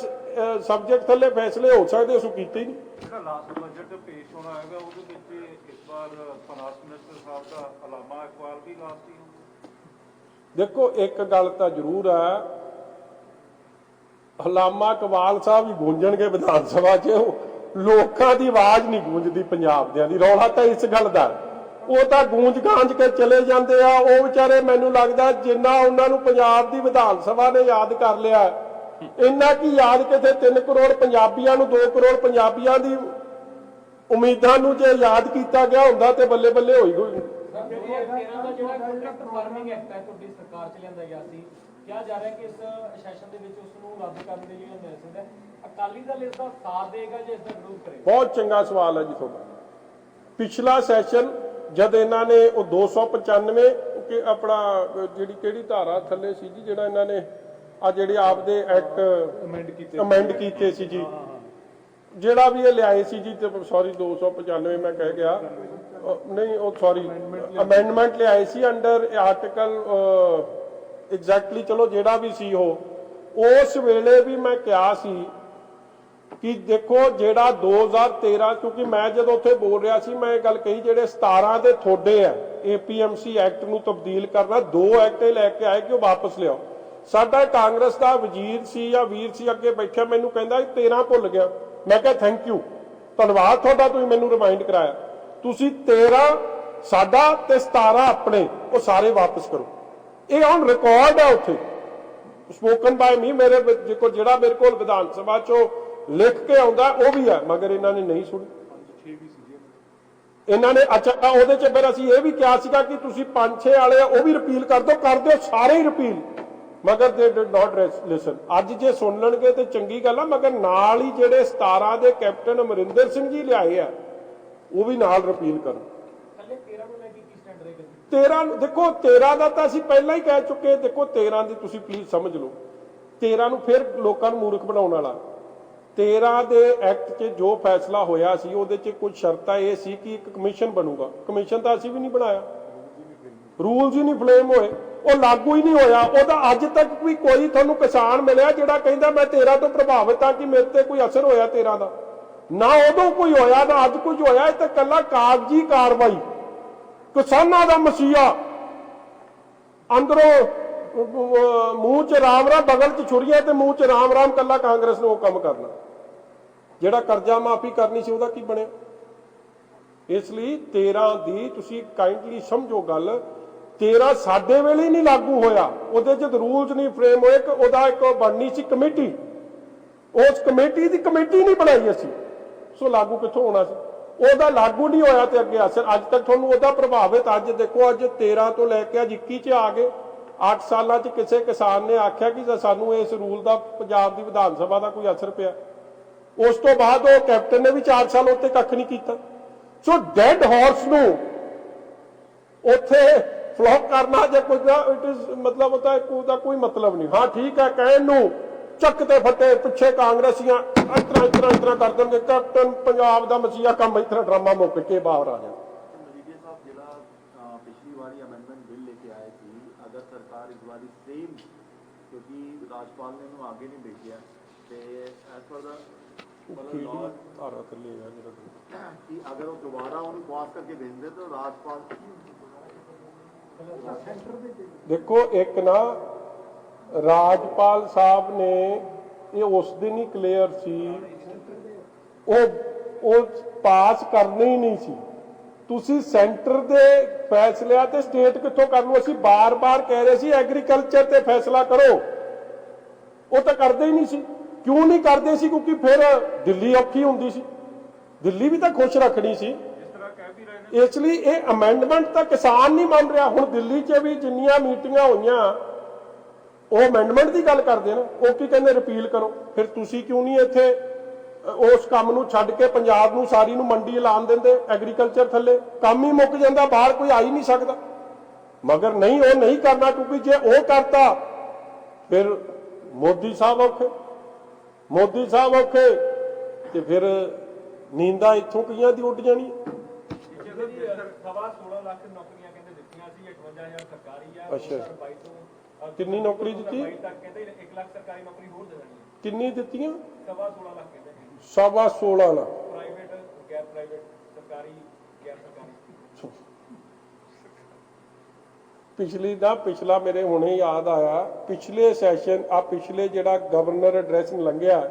ਸਬਜੈਕਟ ਥੱਲੇ ਫੈਸਲੇ ਹੋ ਸਕਦੇ ਉਸ ਕੀਤੇ ਹੀ ਨਹੀਂ। ਜਿਹੜਾ ਲਾਸਟ ਬਜਟ ਤੇ ਪੇਸ਼ ਹੋਣਾ ਹੈਗਾ ਉਹਦੇ ਵਿੱਚ ਇਸ ਵਾਰ ਫਾਈਨਾਂਸ ਮਿਨਿਸਟਰ ਸਾਹਿਬ ਦਾ ਅਲਾਮਾ ਇਕਬਾਲ ਵੀ ਲਾਸਟ ਹੀ ਹੋਊਗਾ। ਦੇਖੋ ਇੱਕ ਗੱਲ ਤਾਂ ਜ਼ਰੂਰ ਹੈ, ਅਲਾਮਾ ਇਕਬਾਲ ਸਾਹਿਬ ਹੀ ਗੂੰਜਣਗੇ ਵਿਧਾਨ ਸਭਾ 'ਚ, ਲੋਕਾਂ ਦੀ ਆਵਾਜ਼ ਨਹੀਂ ਗੂੰਜਦੀ ਪੰਜਾਬ ਦਿਆਂ ਦੀ। ਰੌਲਾ ਤਾਂ ਇਸ ਗੱਲ ਦਾ, ਉਹ ਤਾਂ ਗੂੰਜ ਗਾਂਜ ਕੇ ਚਲੇ ਜਾਂਦੇ ਆ। ਉਹ ਵਿਚਾਰੇ ਮੈਨੂੰ ਲੱਗਦਾ ਜਿੰਨਾ ਉਹਨਾਂ ਨੂੰ ਪੰਜਾਬ ਦੀ ਵਿਧਾਨ ਸਭਾ ਨੇ ਯਾਦ ਕਰ ਲਿਆ, ਇੰਨਾ ਕੀ ਯਾਦ ਕਿਤੇ 3 ਕਰੋੜ ਪੰਜਾਬੀਆਂ ਨੂੰ 2 ਕਰੋੜ ਪੰਜਾਬੀਆਂ ਦੀ ਉਮੀਦਾਂ ਨੂੰ ਜੇ ਯਾਦ ਕੀਤਾ ਗਿਆ ਹੁੰਦਾ ਤੇ ਬੱਲੇ ਬੱਲੇ ਹੋਈ ਗਈ। ਫਾਰਮਿੰਗ ਐਕਟ ਹੈ ਤੁਹਾਡੀ ਸਰਕਾਰ ਚ ਲਿਆਂਦਾ ਗਿਆ ਸੀ, ਕਿਹਾ ਜਾ ਰਿਹਾ ਕਿ ਇਸ ਸੈਸ਼ਨ ਦੇ ਵਿੱਚ ਉਸ ਨੂੰ ਰੱਦ ਕਰਨ ਦੇ ਲਈ ਮੈਸੇਜ ਹੈ। ਅਕਾਲੀ ਦਲ ਇਸ ਦਾ ਸਾਥ ਦੇਗਾ ਜਾਂ ਇਸ ਦਾ ਵਿਰੋਧ ਕਰੇਗਾ? ਬਹੁਤ ਚੰਗਾ ਸਵਾਲ ਹੈ ਜੀ ਤੁਹਾਡਾ। ਪਿਛਲਾ ਸੈਸ਼ਨ ਜਦ ਇਹਨਾਂ ਨੇ ਉਹ 295 ਕਿ ਆਪਣਾ ਜਿਹੜੀ ਕਿਹੜੀ ਧਾਰਾ ਥੱਲੇ ਸੀ ਜੀ, ਜਿਹੜਾ ਇਹਨਾਂ ਨੇ ਆ ਜਿਹੜੇ ਆਪਦੇ ਐਕਟ ਅਮੈਂਡ ਕੀਤੇ ਸੀ ਜੀ, ਜਿਹੜਾ ਵੀ ਇਹ ਲਿਆਏ ਸੀ ਜੀ, ਸੌਰੀ 295 ਮੈਂ ਕਹਿ ਗਿਆ, ਨਹੀਂ ਉਹ ਸੌਰੀ ਅਮੈਂਡਮੈਂਟ ਲਿਆਏ ਸੀ ਅੰਡਰ ਆਰਟੀਕਲ ਐਗਜ਼ੈਕਟਲੀ, ਚਲੋ ਜਿਹੜਾ ਵੀ ਸੀ ਉਹ ਉਸ ਵੇਲੇ ਵੀ ਮੈਂ ਕਿਹਾ ਸੀ ਕਿ ਦੇਖੋ ਜਿਹੜਾ 2013, ਕਿਉਂਕਿ ਮੈਂ ਜਦੋਂ ਉੱਥੇ ਬੋਲ ਰਿਹਾ ਸੀ ਮੈਂ ਇਹ ਗੱਲ ਕਹੀ ਜਿਹੜੇ 17 ਦੇ ਥੋੜੇ ਆ APMC ਐਕਟ ਨੂੰ ਤਬਦੀਲ ਕਰਨਾ, 2 ਐਕਟ ਲੈ ਕੇ ਆਏ ਕਿ ਉਹ ਵਾਪਸ ਲਿਆਓ। ਸਾਡਾ ਕਾਂਗਰਸ ਦਾ ਵਜ਼ੀਰ ਸੀ ਜਾਂ ਵੀਰ ਸੀ ਅੱਗੇ ਬੈਠਿਆ, ਮੈਨੂੰ ਕਹਿੰਦਾ 13 ਭੁੱਲ ਗਿਆ। ਮੈਂ ਕਿਹਾ ਥੈਂਕ ਯੂ, ਧੰਨਵਾਦ ਤੁਹਾਡਾ, ਤੁਸੀਂ ਮੈਨੂੰ ਰਿਮਾਈਂਡ ਕਰਾਇਆ। ਤੁਸੀਂ 13 ਸਾਡਾ ਤੇ 17 ਆਪਣੇ ਉਹ ਸਾਰੇ ਵਾਪਸ ਕਰੋ। ਇਹ ਹੁਣ ਰਿਕਾਰਡ ਹੈ ਉੱਥੇ ਸਪੋਕਨ ਬਾय ਮੀ, ਮੇਰੇ ਕੋਲ ਜਿਹੜਾ ਮੇਰੇ ਕੋਲ ਵਿਧਾਨ ਸਭਾ ਚੋਂ ਲਿਖ ਕੇ ਆਉਂਦਾ ਉਹ ਵੀ ਹੈ, ਮਗਰ ਇਹਨਾਂ ਨੇ ਨਹੀਂ ਸੁਣੀ। ਇਹਨਾਂ ਨੇ ਅੱਛਾ ਉਹਦੇ ਚ ਫਿਰ ਅਸੀਂ ਇਹ ਵੀ ਕਿਹਾ ਸੀਗਾ ਕਿ ਤੁਸੀਂ 5-6 ਵਾਲੇ ਉਹ ਵੀ ਰਿਪੀਲ ਕਰ ਦਿਓ ਸਾਰੇ ਹੀ ਰਿਪੀਲ, ਮਗਰ ਦੇ ਡਿਡ ਨਾਟ ਲਿਸਨ। ਅੱਜ ਜੇ ਸੁਣ ਲੈਣਗੇ ਤੇ ਚੰਗੀ ਗੱਲ ਆ, ਮਗਰ ਨਾਲ ਹੀ ਜਿਹੜੇ 17 ਦੇ ਕੈਪਟਨ ਅਮਰਿੰਦਰ ਸਿੰਘ ਜੀ ਲਿਆਏ ਆ ਉਹ ਵੀ ਨਾਲ ਰਿਪੀਲ ਕਰਨ। 13 ਦੇਖੋ 13 ਦਾ ਤਾਂ ਅਸੀਂ ਪਹਿਲਾਂ ਹੀ ਕਹਿ ਚੁੱਕੇ, ਦੇਖੋ 13 ਦੀ ਤੁਸੀਂ ਪਲੀਜ਼ ਸਮਝ ਲਓ। 13 ਨੂੰ ਫਿਰ ਲੋਕਾਂ ਨੂੰ ਮੂਰਖ ਬਣਾਉਣ ਵਾਲਾ 13 ਦੇ ਐਕਟ 'ਚ ਜੋ ਫੈਸਲਾ ਹੋਇਆ ਸੀ ਉਹਦੇ 'ਚ ਕੁਝ ਸ਼ਰਤਾਂ ਇਹ ਸੀ ਕਿ ਇੱਕ ਕਮਿਸ਼ਨ ਬਣੂਗਾ। ਕਮਿਸ਼ਨ ਤਾਂ ਅਸੀਂ ਵੀ ਨਹੀਂ ਬਣਾਇਆ, ਰੂਲਸ ਹੀ ਨਹੀਂ ਫਲੇਮ ਹੋਏ, ਉਹ ਲਾਗੂ ਹੀ ਨਹੀਂ ਹੋਇਆ। ਉਹਦਾ ਅੱਜ ਤੱਕ ਵੀ ਕੋਈ ਤੁਹਾਨੂੰ ਕਿਸਾਨ ਮਿਲਿਆ ਜਿਹੜਾ ਕਹਿੰਦਾ ਮੈਂ 13 ਤੋਂ ਪ੍ਰਭਾਵਿਤ ਹਾਂ ਕਿ ਮੇਰੇ ਤੇ ਕੋਈ ਅਸਰ ਹੋਇਆ 13 ਦਾ? ਨਾ ਉਦੋਂ ਕੋਈ ਹੋਇਆ ਨਾ ਅੱਜ ਕੁਝ ਹੋਇਆ। ਇਹ ਤਾਂ ਕੱਲਾ ਕਾਗਜ਼ੀ ਕਾਰਵਾਈ, ਕਿਸਾਨਾਂ ਦਾ ਮਸੀਹਾ ਅੰਦਰੋਂ ਮੂੰਹ 'ਚ ਰਾਮ ਰਾਮ, ਬਗਲ 'ਚ ਛੁਰੀਆਂ ਤੇ ਮੂੰਹ 'ਚ ਰਾਮ ਰਾਮ, ਕੱਲਾ ਕਾਂਗਰਸ ਨੂੰ ਉਹ ਕੰਮ ਕਰਨਾ। ਜਿਹੜਾ ਕਰਜ਼ਾ ਮਾਫੀ ਕਰਨੀ ਸੀ ਉਹਦਾ ਕੀ ਬਣਿਆ? ਇਸ ਲਈ 13 ਦੀ ਤੁਸੀਂ ਕਾਈਂਡਲੀ ਸਮਝੋ ਗੱਲ, 13 ਸਾਡੇ ਵੇਲੇ ਹੀ ਨਹੀਂ ਲਾਗੂ ਹੋਇਆ, ਉਹਦੇ 'ਚ ਰੂਲਸ ਨਹੀਂ ਫਰੇਮ ਹੋਏ। ਉਹਦਾ ਇੱਕ ਬਣਨੀ ਸੀ ਕਮੇਟੀ, ਉਸ ਕਮੇਟੀ ਦੀ ਕਮੇਟੀ ਨਹੀਂ ਬਣਾਈ ਅਸੀਂ, ਸੋ ਲਾਗੂ ਕਿੱਥੋਂ ਹੋਣਾ ਸੀ? ਉਹਦਾ ਲਾਗੂ ਨਹੀਂ ਹੋਇਆ ਤੇ ਅੱਗੇ ਅਸਰ ਅੱਜ ਤੱਕ ਤੁਹਾਨੂੰ ਉਹਦਾ ਪ੍ਰਭਾਵਿਤ। ਅੱਜ ਦੇਖੋ ਅੱਜ 13 ਤੋਂ ਲੈ ਕੇ ਅੱਜ 21 'ਚ ਆ ਗਏ। 8 ਸਾਲਾਂ 'ਚ ਕਿਸੇ ਕਿਸਾਨ ਨੇ ਆਖਿਆ ਕਿ ਸਾਨੂੰ ਇਸ ਰੂਲ ਦਾ ਪੰਜਾਬ ਦੀ ਵਿਧਾਨ ਸਭਾ ਦਾ ਕੋਈ ਅਸਰ ਪਿਆ? ਉਸ ਤੋਂ ਬਾਅਦ ਉਹ ਕੈਪਟਨ ਨੇ ਵੀ 4 ਸਾਲ ਉੱਤੇ ਕੱਖ ਨਹੀਂ ਕੀਤਾ। ਸੋ ਡੈਡ ਹਾਰਸ ਨੂੰ ਉੱਥੇ ਫਲੋਪ ਕਰਨਾ ਜੇ ਕੁਝ ਇਟ ਇਜ਼ ਮਤਲਬ ਉਹਦਾ ਕੋਈ ਮਤਲਬ ਨਹੀਂ। ਹਾਂ ਠੀਕ ਹੈ, ਕਹਿਣ ਨੂੰ ਚੱਕ ਤੇ ਫੱਟੇ ਪਿੱਛੇ ਕਾਂਗਰਸੀਆਂ ਇਸ ਤਰ੍ਹਾਂ ਕਰ ਦੇਣਗੇ, ਕੈਪਟਨ ਪੰਜਾਬ ਦਾ ਮਸੀਹਾ ਕੰਮ ਇਸ ਤਰ੍ਹਾਂ ਡਰਾਮਾ ਮੁੱਕ ਕੇ ਬਾਹਰ ਆ ਜਾਣਾ। ਮਜੀਠੀਆ ਸਾਹਿਬ ਜਿਹੜਾ ਪਿਛਲੀ ਵਾਰੀ ਅਮੈਂਡਮੈਂਟ ਬਿੱਲ ਲੈ ਕੇ ਆਏ ਸੀ, ਅਗਰ ਸਰਕਾਰ ਇਸ ਵਾਰੀ ਸੇਮ, ਕਿਉਂਕਿ ਰਾਜਪਾਲ ਨੇ ਇਹਨੂੰ ਅੱਗੇ ਨਹੀਂ ਭੇਜਿਆ ਤੇ ਐਸ ਪਰ ਦਾ ਧਾਰਾ ਥੱਲੇ ਆ ਜਿਹੜਾ ਕਿ ਅਗਰ ਉਹ ਦੁਬਾਰਾ ਉਹਨੂੰ ਪਾਸ ਕਰਕੇ ਦਿੰਦੇ ਤਾਂ ਰਾਜਪਾਲ ਦੇਖੋ ਇੱਕ ਨਾ ਰਾਜਪਾਲ ਸਾਹਿਬ ਨੇ ਇਹ ਉਸ ਦਿਨ ਹੀ ਕਲੀਅਰ ਸੀ, ਉਹ ਪਾਸ ਕਰਨੇ ਹੀ ਨਹੀਂ ਸੀ। ਤੁਸੀਂ ਸੈਂਟਰ ਦੇ ਫੈਸਲਿਆਂ ਤੇ ਸਟੇਟ ਕਿੱਥੋਂ ਕਰ ਲਓ? ਅਸੀਂ ਬਾਰ-ਬਾਰ ਕਹਿ ਰਹੇ ਸੀ ਐਗਰੀਕਲਚਰ ਤੇ ਫੈਸਲਾ ਕਰੋ, ਉਹ ਤਾਂ ਕਰਦੇ ਹੀ ਨਹੀਂ ਸੀ। ਕਿਉਂ ਨਹੀਂ ਕਰਦੇ ਸੀ? ਕਿਉਂਕਿ ਫਿਰ ਦਿੱਲੀ ਔਖੀ ਹੁੰਦੀ ਸੀ, ਦਿੱਲੀ ਵੀ ਤਾਂ ਖੁਸ਼ ਰੱਖਣੀ ਸੀ। ਜਿਸ ਤਰ੍ਹਾਂ ਕਹਿ ਹੀ ਰਹੇ ਨੇ। ਇਸ ਲਈ ਇਹ ਅਮੈਂਡਮੈਂਟ ਤਾਂ ਕਿਸਾਨ ਨਹੀਂ ਮੰਨ ਰਿਹਾ। ਹੁਣ ਦਿੱਲੀ 'ਚ ਵੀ ਜਿੰਨੀਆਂ ਮੀਟਿੰਗਾਂ ਹੋਈਆਂ ਉਹ ਅਮੈਂਡਮੈਂਟ ਦੀ ਗੱਲ ਕਰਦੇ ਨੇ, ਉਹ ਕੀ ਕਹਿੰਦੇ ਰਿਪੀਲ ਕਰੋ। ਫਿਰ ਤੁਸੀਂ ਕਿਉਂ ਨਹੀਂ ਇੱਥੇ ਉਸ ਕੰਮ ਨੂੰ ਛੱਡ ਕੇ ਪੰਜਾਬ ਨੂੰ ਸਾਰੀ ਨੂੰ ਮੰਡੀ ਐਲਾਨ ਦਿੰਦੇ? ਐਗਰੀਕਲਚਰ ਥੱਲੇ ਕੰਮ ਹੀ ਮੁੱਕ ਜਾਂਦਾ, ਬਾਹਰ ਕੋਈ ਆ ਹੀ ਨਹੀਂ ਸਕਦਾ। ਮਗਰ ਨਹੀਂ, ਉਹ ਨਹੀਂ ਕਰਨਾ, ਕਿਉਂਕਿ ਜੇ ਉਹ ਕਰਤਾ ਫਿਰ ਮੋਦੀ ਸਾਹਿਬ ਔਖੇ, ਮੋਦੀ ਸਾਹਿਬ ਔਖੇ ਤੇ ਫਿਰ ਨੀਂਦਾਂ ਇੱਥੋਂ ਕਈਆਂ ਦੀ ਉੱਡ ਜਾਣੀ। ਸਵਾ 16 ਲੱਖ ਨੌਕਰੀਆਂ ਕਹਿੰਦੇ ਦਿੱਤੀਆਂ ਸੀ, 58000 ਸਰਕਾਰੀ ਆ। ਅੱਛਾ। 2022 ਤੋਂ ਕਿੰਨੀ ਨੌਕਰੀ ਦਿੱਤੀ? 22 ਤੱਕ ਕਹਿੰਦੇ 1 ਲੱਖ ਸਰਕਾਰੀ ਨੌਕਰੀ ਹੋਰ ਦੇ ਦੇਣੀ ਹੈ। ਕਿੰਨੀ ਦਿੱਤੀਆਂ? ਸਵਾ 16 ਲੱਖ ਕਹਿੰਦੇ ਨੇ। 16.5 ਲੱਖ। ਪ੍ਰਾਈਵੇਟ, ਗੈਰ ਪ੍ਰਾਈਵੇਟ, ਸਰਕਾਰੀ, ਗੈਰ ਸਰਕਾਰੀ। ਪਿਛਲਾ ਮੇਰੇ ਹੁਣੇ ਯਾਦ ਆਇਆ, ਪਿਛਲੇ ਸੈਸ਼ਨ ਪਿਛਲੇ ਜਿਹੜਾ ਗਵਰਨਰ ਐਡਰੈਸ ਲੰਘਿਆ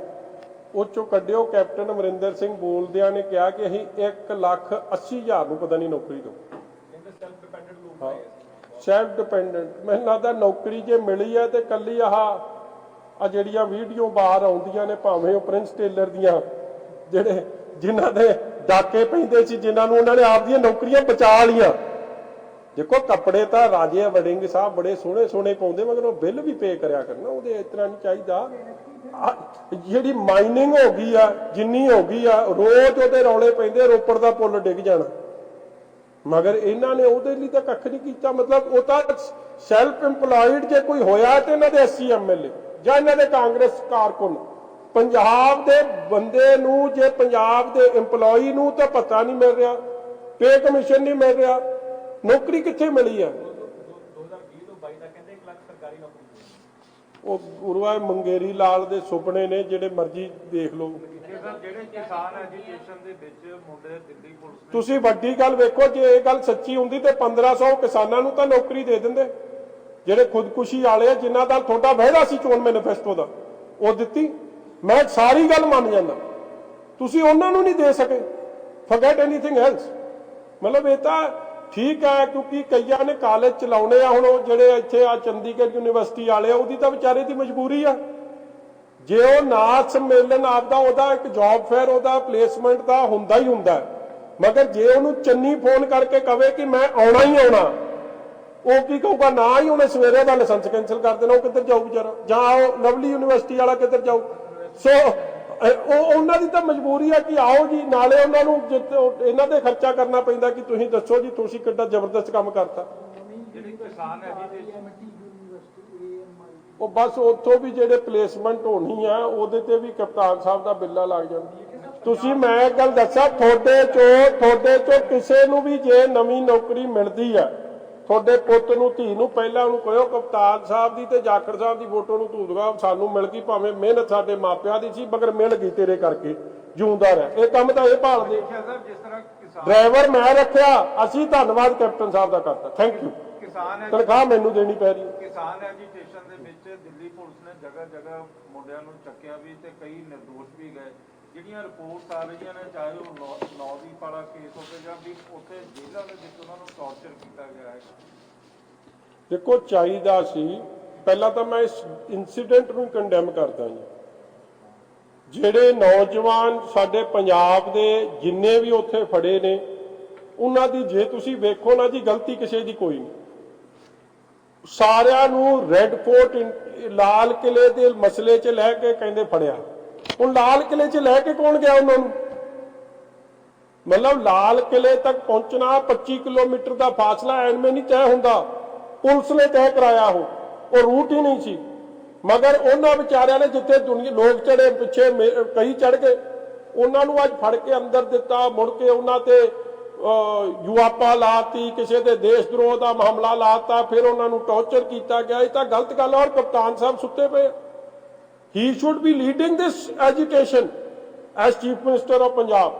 ਉਹ ਚੋਂ ਕੱਢਿਓ, ਕੈਪਟਨ ਅਮਰਿੰਦਰ ਸਿੰਘ ਬੋਲਦਿਆਂ ਨੇ ਕਿਹਾ ਕਿ ਅਸੀਂ 1,80,000 ਨੂੰ ਪਤਾ ਨਹੀਂ ਨੌਕਰੀ ਦਿਓ। ਕਹਿੰਦੇ ਸੈਲਫ ਡਿਪੈਂਡੈਂਟ ਲੋਕ ਹਾਂ, ਆਏ ਸੀ। Self dependent. ਮੈਨੂੰ ਲੱਗਦਾ ਨੌਕਰੀ ਜੇ ਮਿਲੀ ਹੈ ਤੇ ਕੱਲੀ ਆ ਜਿਹੜੀਆਂ ਵੀਡੀਓ ਬਾਹਰ ਆਉਂਦੀਆਂ ਨੇ, ਭਾਵੇਂ ਉਹ ਪ੍ਰਿੰਸ ਟੇਲਰ ਦੀਆਂ, ਜਿਹੜੇ ਜਿਨ੍ਹਾਂ ਦੇ ਡਾਕੇ ਪੈਂਦੇ ਸੀ, ਜਿਨ੍ਹਾਂ ਨੂੰ ਉਹਨਾਂ ਨੇ ਆਪਦੀਆਂ ਨੌਕਰੀਆਂ ਬਚਾ ਲਈਆਂ। ਦੇਖੋ ਕੱਪੜੇ ਤਾਂ ਰਾਜੇ ਵੜਿੰਗ ਸਾਹਿਬ ਬੜੇ ਸੋਹਣੇ ਸੋਹਣੇ ਪਾਉਂਦੇ, ਮਗਰ ਉਹ ਬਿੱਲ ਵੀ ਪੇ ਕਰਿਆ ਕਰਨਾ, ਉਹਦੇ ਇਸ ਤਰ੍ਹਾਂ ਨਹੀਂ ਚਾਹੀਦਾ। ਜਿਹੜੀ ਮਾਈਨਿੰਗ ਹੋ ਗਈ ਆ, ਜਿੰਨੀ ਹੋ ਗਈ ਆ, ਰੋਜ਼ ਉਹਦੇ ਰੌਲੇ ਪੈਂਦੇ, ਰੋਪੜ ਦਾ ਪੁੱਲ ਡਿੱਗ ਜਾਣਾ, ਮਗਰ ਇਹਨਾਂ ਨੇ ਉਹਦੇ ਲਈ ਤਾਂ ਕੱਖ ਨਹੀਂ ਕੀਤਾ। ਮਤਲਬ ਉਹ ਤਾਂ ਸੈਲਫ ਇੰਪਲਾਇਡ ਜੇ ਕੋਈ ਹੋਇਆ ਤੇ ਇਹਨਾਂ ਦੇ SC MLA ਜਾਂ ਇਹਨਾਂ ਦੇ ਕਾਂਗਰਸ ਕਾਰਕੁਨ, ਪੰਜਾਬ ਦੇ ਬੰਦੇ ਨੂੰ, ਜੇ ਪੰਜਾਬ ਦੇ ਇੰਪਲਾਈ ਨੂੰ ਤਾਂ ਪਤਾ ਨਹੀਂ ਮਿਲ ਰਿਹਾ, ਪੇ ਕਮਿਸ਼ਨ ਨਹੀਂ ਮਿਲ ਰਿਹਾ, ਨੌਕਰੀ ਕਿੱਥੇ ਮਿਲੀ ਆ? 2020 ਤੋਂ 22 ਤੱਕ ਕਹਿੰਦੇ 1 ਲੱਖ ਸਰਕਾਰੀ ਨੌਕਰੀ। ਉਹ ਗੁਰੂਆ ਮੰਗੇਰੀ ਲਾਲ ਦੇ ਸੁਪਨੇ ਨੇ, ਜਿਹੜੇ ਮਰਜ਼ੀ ਦੇਖ ਲਓ। ਜਿਹੜੇ ਕਿਸਾਨ ਐਜੂਕੇਸ਼ਨ ਦੇ ਵਿੱਚ ਮੁੰਡੇ ਦਿੱਲੀ ਪੁਲਿਸ ਨੇ, ਤੁਸੀਂ ਵੱਡੀ ਗੱਲ ਵੇਖੋ, ਜੇ ਇਹ ਗੱਲ ਸੱਚੀ ਹੁੰਦੀ ਤੇ 1500 ਕਿਸਾਨਾਂ ਨੂੰ ਤਾਂ ਨੌਕਰੀ ਦੇ ਦਿੰਦੇ, ਜਿਹੜੇ ਖੁਦਕੁਸ਼ੀ ਵਾਲੇ ਆ, ਜਿਨ੍ਹਾਂ ਦਾ ਤੁਹਾਡਾ ਵਾਅਦਾ ਸੀ ਚੋਣ ਮੈਨੀਫੈਸਟੋ ਦਾ, ਉਹ ਦਿੱਤੀ। ਮੈਂ ਸਾਰੀ ਗੱਲ ਮੰਨ ਜਾਂਦਾ, ਤੁਸੀਂ ਉਹਨਾਂ ਨੂੰ ਨਹੀਂ ਦੇ ਸਕੇ। Forget anything else. ਮਤਲਬ ਇਹ ਤਾਂ ਠੀਕ ਹੈ, ਕਿਉਂਕਿ ਕਈਆਂ ਨੇ ਕਾਲਜ ਚਲਾਉਣੇ ਆ। ਹੁਣ ਉਹ ਜਿਹੜੇ ਇੱਥੇ ਚੰਡੀਗੜ੍ਹ ਯੂਨੀਵਰਸਿਟੀ ਵਾਲੇ ਆ, ਉਹਦੀ ਤਾਂ ਵਿਚਾਰੇ ਦੀ ਮਜਬੂਰੀ ਆ। ਜੇ ਉਹ ਨਾ ਸੰਮੇਲਨ ਆਪਦਾ, ਉਹਦਾ ਇੱਕ ਜੌਬ ਫੇਅਰ, ਉਹਦਾ ਪਲੇਸਮੈਂਟ ਦਾ ਹੁੰਦਾ ਹੀ ਹੁੰਦਾ, ਮਗਰ ਜੇ ਉਹਨੂੰ ਚੰਨੀ ਫੋਨ ਕਰਕੇ ਕਵੇ ਕਿ ਮੈਂ ਆਉਣਾ ਹੀ ਆਉਣਾ, ਉਹ ਕੀ ਕਹੂਗਾ? ਨਾ ਹੀ ਉਹਨੇ ਸਵੇਰੇ ਦਾ ਲਾਇਸੈਂਸ ਕੈਂਸਲ ਕਰ ਦੇਣਾ। ਉਹ ਕਿੱਧਰ ਜਾਊ ਵਿਚਾਰਾ? ਜਾਂ ਉਹ ਲਵਲੀ ਯੂਨੀਵਰਸਿਟੀ ਵਾਲਾ ਕਿੱਧਰ ਜਾਊ? ਸੋ ਉਹ ਉਹਨਾਂ ਦੀ ਤਾਂ ਮਜਬੂਰੀ ਆ ਕਿ ਆਓ ਜੀ, ਨਾਲੇ ਉਹਨਾਂ ਨੂੰ ਇਹਨਾਂ ਦੇ ਖਰਚਾ ਕਰਨਾ ਪੈਂਦਾ ਕਿ ਤੁਸੀਂ ਦੱਸੋ ਜੀ ਤੁਸੀਂ ਕਿੱਡਾ ਜ਼ਬਰਦਸਤ ਕੰਮ ਕਰਤਾ। ਜਿਹੜੀ ਕਿਸਾਨ ਐਜੂਕੇਸ਼ਨ, ਉਹ ਬਸ ਉੱਥੋਂ ਵੀ ਜਿਹੜੇ ਪਲੇਸਮੈਂਟ ਹੋਣੀ ਆ, ਉਹਦੇ ਤੇ ਵੀ ਕਪਤਾਨ ਸਾਹਿਬ ਦਾ ਬਿੱਲਾ ਲੱਗ ਜਾਂਦਾ। ਤੁਸੀਂ, ਮੈਂ ਇੱਕ ਗੱਲ ਦੱਸਾਂ, ਤੁਹਾਡੇ ਚੋਂ ਕਿਸੇ ਨੂੰ ਵੀ ਜੇ ਨਵੀਂ ਨੌਕਰੀ ਮਿਲਦੀ ਆ, ਤੁਹਾਡੇ ਪੁੱਤ ਨੂੰ, ਧੀ ਨੂੰ, ਪਹਿਲਾਂ ਉਹਨੂੰ ਕਹੋ ਕਪਤਾਨ ਸਾਹਿਬ ਦੀ ਤੇ ਜਾਖੜ ਸਾਹਿਬ ਦੀ ਫੋਟੋ ਨੂੰ ਧੂ ਦਗਾ, ਸਾਨੂੰ ਮਿਲ ਗਈ, ਭਾਵੇਂ ਮਿਹਨਤ ਸਾਡੇ ਮਾਪਿਆਂ ਦੀ ਸੀ, ਮਗਰ ਮਿਲ ਗਈ ਤੇਰੇ ਕਰਕੇ, ਜਿਉਂਦਾ ਰਹਿ। ਇਹ ਕੰਮ ਤਾਂ ਇਹ ਭਾਲਦੇ। ਜਿਸ ਤਰ੍ਹਾਂ ਕਿਸਾਨ ਡਰਾਈਵਰ ਮੈਂ ਰੱਖਿਆ, ਅਸੀਂ ਧੰਨਵਾਦ ਕੈਪਟਨ ਸਾਹਿਬ ਦਾ ਕਰਤਾ, ਥੈਂਕ ਯੂ। ਤਨਖਾਹ ਮੈਨੂੰ ਦੇਣੀ ਪੈ ਰਹੀ। ਕਿਸਾਨ ਐਜੂਕੇਸ਼ਨ ਦੇ ਵਿੱਚ ਦਿੱਲੀ ਪੁਲਿਸ ਨੇ ਜਗ੍ਹਾ ਜਗ੍ਹਾ ਮੁੰਡਿਆਂ ਨੂੰ ਚੱਕਿਆ ਵੀ ਤੇ ਕਈ ਨਿਰਦੋਸ਼ ਵੀ ਗਏ। ਜਿਹੜੀਆਂ ਰਿਪੋਰਟਸ ਆ ਰਹੀਆਂ ਨੇ, ਚਾਹੇ ਉਹ 9ਵੀਂ ਵਾਲਾ ਕੇਸ ਹੋਵੇ ਜਾਂ ਵੀ ਉੱਥੇ ਜੇਲ੍ਹਾਂ ਦੇ ਵਿੱਚ ਉਹਨਾਂ ਨੂੰ ਟੌਰਚਰ ਕੀਤਾ ਗਿਆ ਹੈ। ਦੇਖੋ ਚਾਹੀਦਾ ਸੀ, ਪਹਿਲਾਂ ਤਾਂ ਮੈਂ ਇਸ ਇਨਸੀਡੈਂਟ ਨੂੰ ਕੰਡੈਮ ਕਰਦਾ ਜੀ। ਜਿਹੜੇ ਨੌਜਵਾਨ ਸਾਡੇ ਪੰਜਾਬ ਦੇ ਜਿੰਨੇ ਵੀ ਉੱਥੇ ਫੜੇ ਨੇ, ਉਹਨਾਂ ਦੀ ਜੇ ਤੁਸੀਂ ਵੇਖੋ ਨਾ ਜੀ, ਗਲਤੀ ਕਿਸੇ ਦੀ ਕੋਈ ਨਹੀਂ। ਸਾਰਿਆਂ ਨੂੰ ਰੈੱਡ ਫੋਰਟ, ਲਾਲ ਕਿਲੇ ਦੇ ਮਸਲੇ 'ਚ ਲੈ ਕੇ ਕਹਿੰਦੇ ਫੜਿਆ। ਹੁਣ ਲਾਲ ਕਿਲੇ 'ਚ ਲੈ ਕੇ ਕੌਣ ਗਿਆ ਉਹਨਾਂ ਨੂੰ? ਮਤਲਬ ਲਾਲ ਕਿਲੇ ਤੱਕ ਪਹੁੰਚਣਾ 25 ਕਿਲੋਮੀਟਰ ਦਾ ਫਾਸਲਾ ਐਵੇਂ ਨਹੀਂ ਤੈਅ ਹੁੰਦਾ, ਪੁਲਿਸ ਨੇ ਤੈਅ ਕਰਾਇਆ। ਉਹ ਰੂਟ ਹੀ ਨਹੀਂ ਸੀ। ਮਗਰ ਉਹਨਾਂ ਵਿਚਾਰਿਆਂ ਨੇ, ਜਿੱਥੇ ਦੁਨੀਆ ਲੋਕ ਚੜੇ, ਪਿੱਛੇ ਕਈ ਚੜ ਗਏ, ਉਹਨਾਂ ਨੂੰ ਅੱਜ ਫੜ ਕੇ ਅੰਦਰ ਦਿੱਤਾ। ਮੁੜ ਕੇ ਉਹਨਾਂ ਤੇ ਯੂਆਪਾ ਲਾਤੀ, ਕਿਸੇ ਦੇ ਦੇਸ਼ ਦਰੋਹ ਦਾ ਮਾਮਲਾ ਲਾਤਾ, ਫਿਰ ਉਹਨਾਂ ਨੂੰ ਟੌਰਚਰ ਕੀਤਾ ਗਿਆ। ਇਹ ਤਾਂ ਗਲਤ ਗੱਲ ਹੈ। ਔਰ ਕਪਤਾਨ ਸਾਹਿਬ ਸੁੱਤੇ ਪਏ। He should be leading this agitation as Chief Minister of Punjab,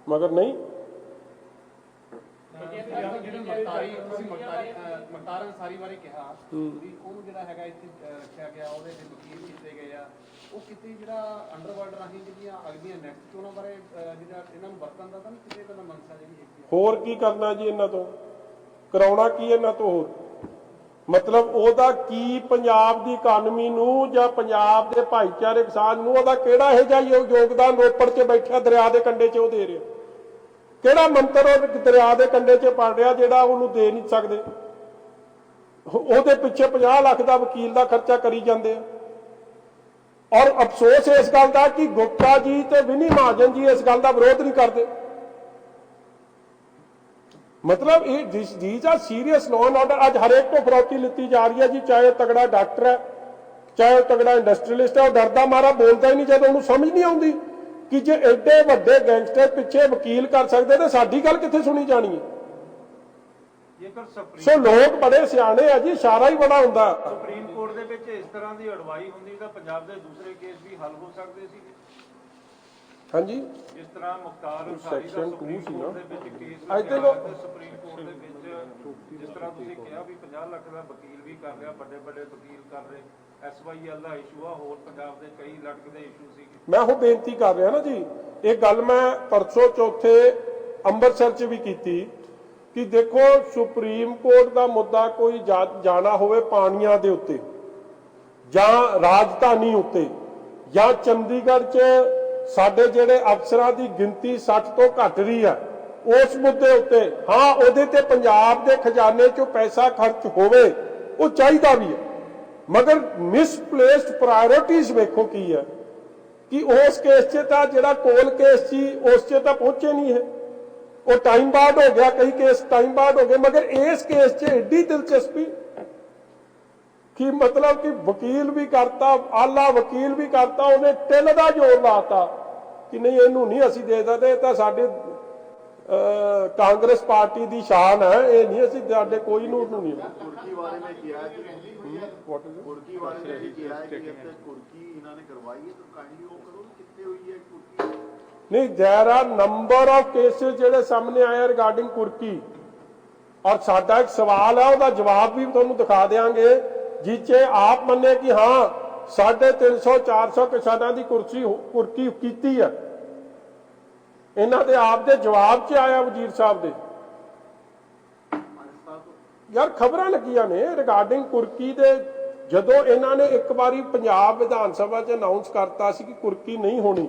ਮਗਰ ਨਹੀਂ। ਮਕਤਾਰ ਅੰਸਾਰੀ ਬਾਰੇ ਕਿਹਾ ਵੀ ਉਹਨੂੰ ਜਿਹੜਾ ਹੈਗਾ ਇੱਥੇ ਰੱਖਿਆ ਗਿਆ, ਉਹਦੇ ਤੇ ਵਕੀਲ ਕੀਤੇ ਗਏ ਆ, ਉਹ ਕਿਤੇ ਜਿਹੜਾ ਅੰਡਰਵਰਲਡ ਰਾਹੀਂ ਜਿਹੜੀਆਂ ਅਗਲੀਆਂ ਨੈਕਸਟ ਚੋਣਾਂ ਬਾਰੇ ਜਿਹੜਾ ਇਹਨਾਂ ਨੂੰ ਵਰਤਣ ਦਾ ਤਾਂ ਨਹੀਂ ਕਿਤੇ ਇਹਨਾਂ ਮਨਸਾ ਜਿਹੜੀ ਹੈਗੀ? ਹੋਰ ਕੀ ਕਰਨਾ ਜੀ ਇਹਨਾਂ ਤੋਂ? ਕਰਾਉਣਾ ਕੀ ਇਹਨਾਂ ਤੋਂ ਹੋਰ? ਮਤਲਬ ਉਹਦਾ ਕੀ ਪੰਜਾਬ ਦੀ ਇਕਾਨਮੀ ਨੂੰ ਜਾਂ ਪੰਜਾਬ ਦੇ ਭਾਈਚਾਰਕ ਸਾਂਝ ਨੂੰ ਉਹਦਾ ਕਿਹੜਾ ਇਹੋ ਜਿਹਾ ਯੋਗਦਾਨ ਰੋਪੜ 'ਚ ਬੈਠਿਆ ਦਰਿਆ ਦੇ ਕੰਢੇ 'ਚ ਉਹ ਦੇ ਰਿਹਾ? ਕਿਹੜਾ ਮੰਤਰ ਉਹ ਦਰਿਆ ਦੇ ਕੰਢੇ 'ਚ ਪੜ ਰਿਹਾ ਜਿਹੜਾ ਉਹਨੂੰ ਦੇ ਨਹੀਂ ਸਕਦੇ? ਉਹਦੇ ਪਿੱਛੇ 50 ਲੱਖ ਦਾ ਵਕੀਲ ਦਾ ਖਰਚਾ ਕਰੀ ਜਾਂਦੇ ਆ। ਔਰ ਅਫਸੋਸ ਇਸ ਗੱਲ ਦਾ ਕਿ ਗੁਪਤਾ ਜੀ ਤੇ ਵਿਨੀ ਮਹਾਜਨ ਜੀ ਇਸ ਗੱਲ ਦਾ ਵਿਰੋਧ ਨਹੀਂ ਕਰਦੇ। ਮਤਲਬ ਇਹ these are serious law and order. ਅੱਜ ਹਰੇਕ ਤੋਂ ਫਰੌਤੀ ਲਿੱਤੀ ਜਾ ਰਹੀ ਹੈ ਜੀ, ਚਾਹੇ ਤਗੜਾ ਡਾਕਟਰ ਹੈ, ਚਾਹੇ ਤਗੜਾ ਇੰਡਸਟਰੀਅਲਿਸਟ ਹੈ, ਉਹ ਡਰਦਾ ਮਾਰਾ ਬੋਲਦਾ ਹੀ ਨਹੀਂ ਜਦੋਂ ਉਹਨੂੰ ਸਮਝ ਨਹੀਂ ਆਉਂਦੀ ਕਿ ਜੇ ਐਡੇ ਵੱਡੇ ਗੈਂਗਸਟਰ ਪਿੱਛੇ ਵਕੀਲ ਕਰ ਸਕਦੇ ਤੇ ਸਾਡੀ ਗੱਲ ਕਿੱਥੇ ਸੁਣੀ ਜਾਣੀ ਹੈ। ਸੋ ਲੋਕ ਬੜੇ ਸਿਆਣੇ ਆ ਜੀ, ਇਸ਼ਾਰਾ ਹੀ ਬੜਾ ਹੁੰਦਾ। ਸੁਪਰੀਮ ਕੋਰਟ ਦੇ ਵਿੱਚ ਇਸ ਤਰ੍ਹਾਂ ਦੀ ਅਡਵਾਈ ਹੁੰਦੀ ਤਾਂ ਪੰਜਾਬ ਦੇ ਦੂਸਰੇ ਕੇਸ ਵੀ ਹੱਲ ਹੋ ਸਕਦੇ ਸੀ। ਹਾਂਜੀ, ਜਿਸ ਤਰ੍ਹਾਂ ਮੁਖਤਾਰ ਅੰਸਾਰੀ ਦਾ ਸੈਕਸ਼ਨ 2 ਸੁਪਰੀਮ ਸੀ ਕੋਰਟ ਨਾ, ਦੇ ਵਿੱਚ ਕੇਸ ਅੱਜ ਤੇ ਲੱਗਿਆ ਤੇ ਸੁਪਰੀਮ ਕੋਰਟ ਦੇ ਵਿੱਚ ਜਿਸ ਤਰ੍ਹਾਂ ਤੁਸੀਂ ਕਿਹਾ ਵੀ 50 ਲੱਖ ਦਾ ਵਕੀਲ ਵੀ ਕਰ ਰਿਹਾ, ਵੱਡੇ ਵੱਡੇ ਵਕੀਲ ਕਰ ਰਹੇ, SYL ਦਾ ਇਸ਼ੂ ਆ, ਹੋਰ ਪੰਜਾਬ ਦੇ ਕਈ ਲਟਕਦੇ ਇਸ਼ੂ ਸੀਗੇ। ਮੈਂ ਉਹ ਬੇਨਤੀ ਕਰ ਰਿਹਾ ਨਾ ਜੀ, ਇਹ ਗੱਲ ਮੈਂ ਪਰਸੋਂ ਚੌਥੇ ਅੰਮ੍ਰਿਤਸਰ 'ਚ ਵੀ ਕੀਤੀ ਕਿ ਦੇਖੋ ਸੁਪਰੀਮ ਕੋਰਟ ਦਾ ਮੁੱਦਾ ਕੋਈ ਜਾਣਾ ਹੋਵੇ ਪਾਣੀਆਂ ਦੇ ਉੱਤੇ ਜਾਂ ਰਾਜਧਾਨੀ ਉੱਤੇ ਜਾਂ ਚੰਡੀਗੜ੍ਹ 'ਚ ਸਾਡੇ ਜਿਹੜੇ ਅਫਸਰਾਂ ਦੀ ਗਿਣਤੀ 60 ਤੋਂ ਘੱਟ ਰਹੀ ਹੈ, ਉਸ ਮੁੱਦੇ ਉੱਤੇ ਹਾਂ ਉਹਦੇ ਤੇ ਪੰਜਾਬ ਦੇ ਖਜ਼ਾਨੇ 'ਚੋਂ ਪੈਸਾ ਖਰਚ ਹੋਵੇ, ਉਹ ਚਾਹੀਦਾ ਵੀ ਹੈ, ਮਗਰ ਮਿਸਪਲੇਸਡ ਪ੍ਰਾਇੋਰਟੀਜ਼ ਵੇਖੋ ਕੀ ਹੈ ਕਿ ਉਸ ਕੇਸ 'ਚ ਤਾਂ ਜਿਹੜਾ ਕੋਲ ਕੇਸ ਸੀ ਉਸ 'ਚ ਤਾਂ ਪਹੁੰਚੇ ਨਹੀਂ ਹੈ, ਉਹ ਟਾਈਮ ਬਾਅਦ ਹੋ ਗਿਆ, ਕਈ ਕੇਸ ਟਾਈਮ ਬਾਅਦ ਹੋ ਗਏ, ਮਗਰ ਇਸ ਕੇਸ 'ਚ ਏਡੀ ਦਿਲਚਸਪੀ ਕਿ ਮਤਲਬ ਕਿ ਵਕੀਲ ਵੀ ਕਰਤਾ, ਆਲਾ ਵਕੀਲ ਵੀ ਕਰਤਾ, ਉਹਨੇ ਟਿਲ ਦਾ ਜ਼ੋਰ ਲਾਤਾ ਕਿ ਨਹੀਂ ਇਹਨੂੰ ਨਹੀਂ ਅਸੀਂ ਦੇ ਸਕਦੇ, ਇਹ ਤਾਂ ਸਾਡੇ ਕਾਂਗਰਸ ਪਾਰਟੀ ਦੀ ਸ਼ਾਨ ਹੈ, ਇਹ ਨਹੀਂ ਅਸੀਂ ਸਾਡੇ ਕੋਈ ਨੂੰ ਨਹੀਂ। कुर्की वाले ने किया है कुर्की वाले ने भी किया है कि जब तक कुर्की इन्होंने करवाई है तो काइंडली वो करो कितने हुई है कुर्की। नहीं, there are number of cases ਜਿਹੜੇ ਸਾਹਮਣੇ ਆਏ ਰਿਗਾਰਡਿੰਗ ਕੁਰਕੀ, ਔਰ ਸਾਡਾ ਇੱਕ ਸਵਾਲ ਹੈ ਉਹਦਾ ਜਵਾਬ ਵੀ ਤੁਹਾਨੂੰ ਦਿਖਾ ਦੇਵਾਂਗੇ ਜਿੱਚੇ ਆਪ ਮੰਨੇ ਕਿ ਹਾਂ 350 400 ਕਿਸਾਨਾਂ ਦੀ ਕੁਰਕੀ ਕੀਤੀ ਹੈ। ਇਹਨਾਂ ਦੇ ਆਪ ਦੇ ਜਵਾਬ 'ਚ ਆਇਆ ਵਜ਼ੀਰ ਸਾਹਿਬ ਦੇ, ਯਾਰ ਖਬਰਾਂ ਲੱਗੀਆਂ ਨੇ ਰਿਗਾਰਡਿੰਗ ਕੁਰਕੀ ਦੇ। ਜਦੋਂ ਇਹਨਾਂ ਨੇ ਇੱਕ ਵਾਰੀ ਪੰਜਾਬ ਵਿਧਾਨ ਸਭਾ 'ਚ ਅਨਾਉਂਸ ਕਰਤਾ ਸੀ ਕਿ ਕੁਰਕੀ ਨਹੀਂ ਹੋਣੀ,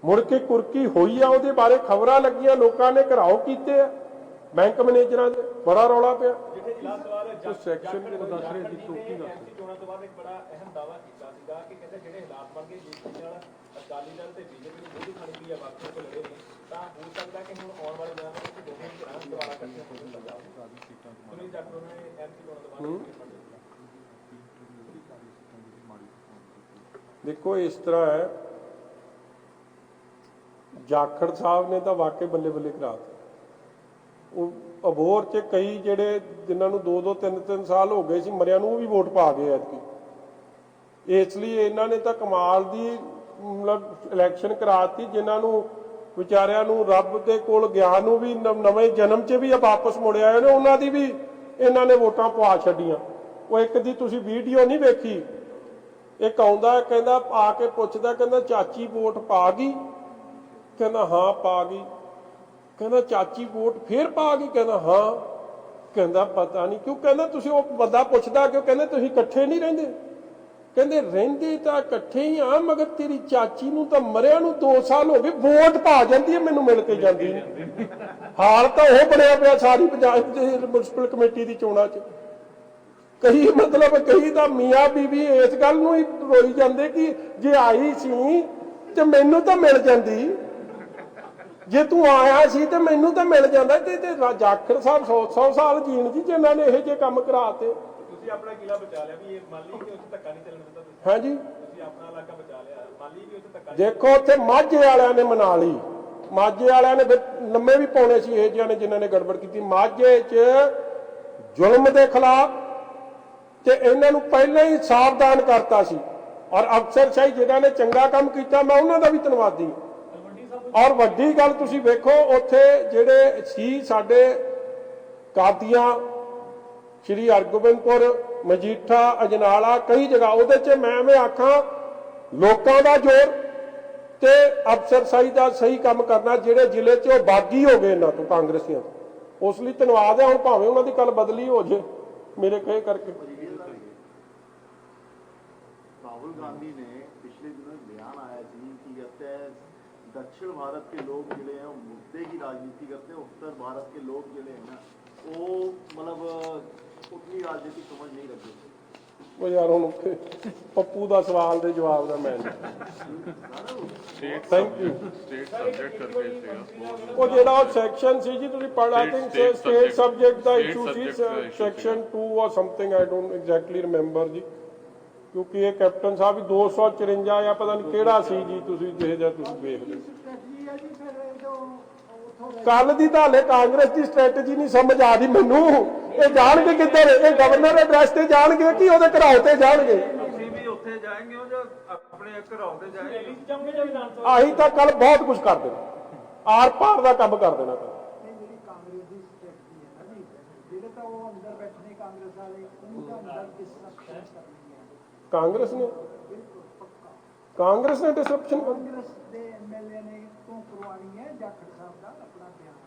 ਮੁੜ ਕੇ ਕੁਰਕੀ ਹੋਈ ਆ, ਉਹਦੇ ਬਾਰੇ ਖਬਰਾਂ ਲੱਗੀਆਂ, ਲੋਕਾਂ ਨੇ ਘਰਾਓ ਕੀਤੇ ਆ ਬੈਂਕ ਮੈਨੇਜਰਾਂ ਦੇ, ਬੜਾ ਰੌਲਾ ਪਿਆ। ਸੈਕਸ਼ਨ ਦੇ ਦੱਸ ਰਹੇ ਸੀ ਚੌਕੀ ਦਾ ਚੋਣਾਂ ਤੋਂ ਬਾਅਦ ਇੱਕ ਬੜਾ ਅਹਿਮ ਦਾਅਵਾ ਕੀਤਾ ਸੀਗਾ ਕਿ ਕਹਿੰਦੇ ਜਿਹੜੇ ਹਾਲਾਤ ਬਣ ਗਏ ਜਿਸ ਨਾਲ ਅਕਾਲੀ ਦਲ ਤੇ ਬੀਜੇਪੀ ਨੂੰ ਮੋਦੀ ਖਾਣੀ ਪਈ ਆ ਬਾਕੀ ਤੋਂ ਲੜੇ ਨਹੀਂ, ਤਾਂ ਹੋ ਸਕਦਾ ਕਿ ਹੁਣ ਆਉਣ ਵਾਲੇ ਦਿਨਾਂ ਵਿੱਚ ਦੋਵੇਂ ਧਿਰਾਂ ਦੁਆਰਾ ਇਕੱਠੇ ਹੋ ਜਾਣ ਪੰਜਾਬ ਸੁਨੀਲ ਜਾਖੜ ਨੇ ਐਮਪੀ ਚੋਣਾਂ ਤੋਂ ਬਾਅਦ ਦੇਖੋ ਇਸ ਤਰ੍ਹਾਂ ਹੈ, ਜਾਖੜ ਸਾਹਿਬ ਨੇ ਤਾਂ ਵਾਕਈ ਬੱਲੇ ਬੱਲੇ ਕਰਾਤਾ। ਉਹ ਅਬੋਹਰ 'ਚ ਕਈ ਜਿਹੜੇ ਜਿਨ੍ਹਾਂ ਨੂੰ 2-2 3-3 ਸਾਲ ਹੋ ਗਏ ਸੀ ਮਰਿਆਂ ਨੂੰ, ਉਹ ਵੀ ਵੋਟ ਪਾ ਗਏ ਐਤਕੀ। ਇਸ ਲਈ ਇਹਨਾਂ ਨੇ ਤਾਂ ਕਮਾਲ ਦੀ ਮਤਲਬ ਇਲੈਕਸ਼ਨ ਕਰਾਤੀ, ਜਿਨ੍ਹਾਂ ਨੂੰ ਵਿਚਾਰਿਆਂ ਨੂੰ ਰੱਬ ਦੇ ਕੋਲ ਗਿਆ ਨੂੰ ਵੀ ਨਵੇਂ ਜਨਮ 'ਚ ਵੀ ਵਾਪਸ ਮੁੜ ਆਏ ਨੇ, ਉਹਨਾਂ ਦੀ ਵੀ ਇਹਨਾਂ ਨੇ ਵੋਟਾਂ ਪਵਾ ਛੱਡੀਆਂ। ਉਹ ਇੱਕ ਦੀ ਤੁਸੀਂ ਵੀਡੀਓ ਨਹੀਂ ਵੇਖੀ, ਇੱਕ ਆਉਂਦਾ ਕਹਿੰਦਾ ਆ ਕੇ ਪੁੱਛਦਾ, ਕਹਿੰਦਾ ਚਾਚੀ ਵੋਟ ਪਾ ਗਈ? ਕਹਿੰਦਾ ਹਾਂ ਪਾ ਗਈ। ਕਹਿੰਦਾ ਚਾਚੀ ਵੋਟ ਫੇਰ ਪਾ ਗਈ? ਕਹਿੰਦਾ ਹਾਂ। ਕਹਿੰਦਾ ਪਤਾ ਨਹੀਂ ਕਿਉਂ। ਕਹਿੰਦਾ ਤੁਸੀਂ ਉਹ ਬੰਦਾ ਪੁੱਛਦਾ ਕਿਉਂ? ਕਹਿੰਦੇ ਤੁਸੀਂ ਇਕੱਠੇ ਨਹੀਂ ਰਹਿੰਦੇ? ਕਹਿੰਦੇ ਰਹਿੰਦੇ ਤਾਂ ਇਕੱਠੇ ਹੀ ਆ, ਮਗਰ ਤੇਰੀ ਚਾਚੀ ਨੂੰ ਤਾਂ ਮਰਿਆਂ ਨੂੰ 2 ਸਾਲ ਹੋ ਗਏ, ਵੋਟ ਪਾ ਜਾਂਦੀ ਹੈ, ਮੈਨੂੰ ਮਿਲ ਕੇ ਜਾਂਦੀ ਨਹੀਂ। ਹਾਲ ਤਾਂ ਉਹ ਬਣਿਆ ਪਿਆ ਸਾਰੀ ਪੰਜਾਬ ਦੇ ਮਿਊਨਿਸਪਲ ਕਮੇਟੀ ਦੀ ਚੋਣਾਂ 'ਚ। ਕਈ ਮਤਲਬ ਕਈ ਤਾਂ ਮੀਆਂ ਬੀਬੀ ਇਸ ਗੱਲ ਨੂੰ ਹੀ ਰੋਈ ਜਾਂਦੇ ਕਿ ਜੇ ਆਈ ਸੀ ਤੇ ਮੈਨੂੰ ਤਾਂ ਮਿਲ ਜਾਂਦੀ, ਜੇ ਤੂੰ ਆਇਆ ਸੀ ਤੇ ਮੈਨੂੰ ਤਾਂ ਮਿਲ ਜਾਂਦਾ। ਤੇ ਜਾਖੜ ਸਾਹਿਬ 100 ਸਾਲ ਜੀਣ ਜੀ ਜਿਨ੍ਹਾਂ ਨੇ ਇਹੋ ਜਿਹੇ ਕੰਮ ਕਰਾਤੇ। ਤੁਸੀਂ ਆਪਣਾ ਕਿਲਾ ਬਚਾ ਲਿਆ ਵੀ ਇਹ ਮਾਲੀ ਕਿ ਉੱਥੇ ਧੱਕਾ ਨਹੀਂ ਚੱਲਣ ਦਿੱਤਾ ਤੁਸੀਂ? ਹਾਂਜੀ, ਤੁਸੀਂ ਆਪਣਾ ਇਲਾਕਾ ਬਚਾ ਲਿਆ, ਮਾਲੀ ਵੀ ਉੱਥੇ ਧੱਕਾ? ਦੇਖੋ ਉੱਥੇ ਮਾਝੇ ਵਾਲਿਆਂ ਨੇ ਮਨਾ ਲਈ, ਮਾਝੇ ਵਾਲਿਆਂ ਨੇ ਲੰਮੇ ਵੀ ਪਾਉਣੇ ਸੀ ਇਹ ਜਿਹਾਂ ਨੇ ਜਿਨ੍ਹਾਂ ਨੇ ਗੜਬੜ ਕੀਤੀ। ਮਾਝੇ 'ਚ ਜ਼ੁਲਮ ਦੇ ਖਿਲਾਫ ਤੇ ਇਹਨਾਂ ਨੂੰ ਪਹਿਲਾਂ ਹੀ ਸਾਵਧਾਨ ਕਰਤਾ ਸੀ, ਔਰ ਅਫਸਰਸ਼ਾਹੀ ਜਿਨ੍ਹਾਂ ਨੇ ਚੰਗਾ ਕੰਮ ਕੀਤਾ ਮੈਂ ਉਹਨਾਂ ਦਾ ਵੀ ਧੰਨਵਾਦੀ ਹਾਂ। ਔਰ ਵੱਡੀ ਗੱਲ ਤੁਸੀਂ ਵੇਖੋ ਉੱਥੇ ਜਿਹੜੇ ਸੀ ਸਾਡੇ ਕਾਦੀਆਂ, ਸ਼੍ਰੀ ਹਰਗੋਬਿੰਦਪੁਰ, ਮਜੀਠਾ, ਅਜਨਾਲਾ, ਕਈ ਜਗ੍ਹਾ, ਉਹਦੇ 'ਚ ਮੈਂ ਐਵੇਂ ਆਖਾਂ ਲੋਕਾਂ ਦਾ ਜ਼ੋਰ ਤੇ ਅਫਸਰਸ਼ਾਹੀ ਦਾ ਸਹੀ ਕੰਮ ਕਰਨਾ, ਜਿਹੜੇ ਜ਼ਿਲ੍ਹੇ 'ਚ ਉਹ ਬਾਗੀ ਹੋ ਗਏ ਇਹਨਾਂ ਤੋਂ, ਕਾਂਗਰਸੀਆਂ ਤੋਂ। ਉਸ ਲਈ ਧੰਨਵਾਦ ਹੈ। ਹੁਣ ਭਾਵੇਂ ਉਹਨਾਂ ਦੀ ਕੱਲ ਬਦਲੀ ਹੋ ਜੇ ਮੇਰੇ ਕਹੇ ਕਰਕੇ। राहुल गांधी ने पिछले दिनों बयान आया थी कि जब तक दक्षिण भारत के लोग जिहड़े हैं वो मुद्दे की राजनीति करते हैं, उत्तर भारत के लोग जिहड़े हैं ना वो मतलब उतनी राजनीति समझ नहीं रखते। ਉਹ ਯਾਰ ਹੁਣ ਪੱਪੂ ਦਾ ਸਵਾਲ ਦੇ ਜਵਾਬ ਦਾ ਮੈਂ ਥੈਂਕ ਯੂ। ਉਹ ਜਿਹੜਾ ਉਹ ਸੈਕਸ਼ਨ ਸੀ ਜੀ ਤੁਸੀਂ ਪੜ੍ਹ I think state subject the issue C section 2 ਔਰ something I don't exactly remember ਜੀ, ਕਿਉਂਕਿ ਇਹ ਕੈਪਟਨ ਸਾਹਿਬ ਵੀ 254 ਜਾਂ ਪਤਾ ਨਹੀਂ ਕਿਹੜਾ ਸੀ ਜੀ, ਤੁਸੀਂ ਜਿਹੇ ਜਿਹਾ ਤੁਸੀਂ ਵੇਖ ਲਓ। ਕੱਲ ਦੀ ਤਾਂ ਹਲੇ ਕਾਂਗਰਸ ਦੀ ਸਟ੍ਰੈਟਜੀ ਨਹੀਂ ਸਮਝ ਆ ਰਹੀ ਮੈਨੂੰ, ਇਹ ਜਾਣਗੇ ਕਿੱਧਰ, ਇਹ ਗਵਰਨਰ ਐਡਰੈਸ ਤੇ ਜਾਣਗੇ ਕਿ ਉਹਦੇ ਘਰਾਓ ਤੇ ਜਾਣਗੇ। ਤੁਸੀਂ ਵੀ ਉੱਥੇ ਜਾਏਂਗੇ ਉਹ ਜਾਂ ਆਪਣੇ ਘਰੋਂ ਤੇ ਜਾਏਂਗੇ? ਆਹੀ ਤਾਂ ਕੱਲ ਬਹੁਤ ਕੁਝ ਕਰ ਦੇਣਾ, ਆਰ ਪਾਰ ਦਾ ਕੰਮ ਕਰ ਦੇਣਾ ਕੱਲ। ਜਿਹੜੀ ਕਾਂਗਰਸ ਦੀ ਸਟ੍ਰੈਟਜੀ ਹੈ ਨਾ ਜੀ, ਜਿਹੜੇ ਤਾਂ ਉਹ ਅੰਦਰ ਬੈਠੇ ਕਾਂਗਰਸ ਵਾਲੇ ਉਹਨੂੰ ਤਾਂ ਅੰਦਰ ਡਿਸਰਪਸ਼ਨ ਕਰਨੀ ਹੈ। ਕਾਂਗਰਸ ਨੇ ਬਿਲਕੁਲ ਪੱਕਾ ਕਾਂਗਰਸ ਨੇ ਡਿਸਰਪਸ਼ਨ ਕਰਨੀ। ਕਾਂਗਰਸ ਦੇ ਐਮਐਲਏ ਨੇ ਤੋਂ ਕਰਵਾਉਣੀ ਹੈ ਜਾਖੜ ਸਾਹਿਬ ਦਾ ਆਪਣਾ ਬਿਆਨ।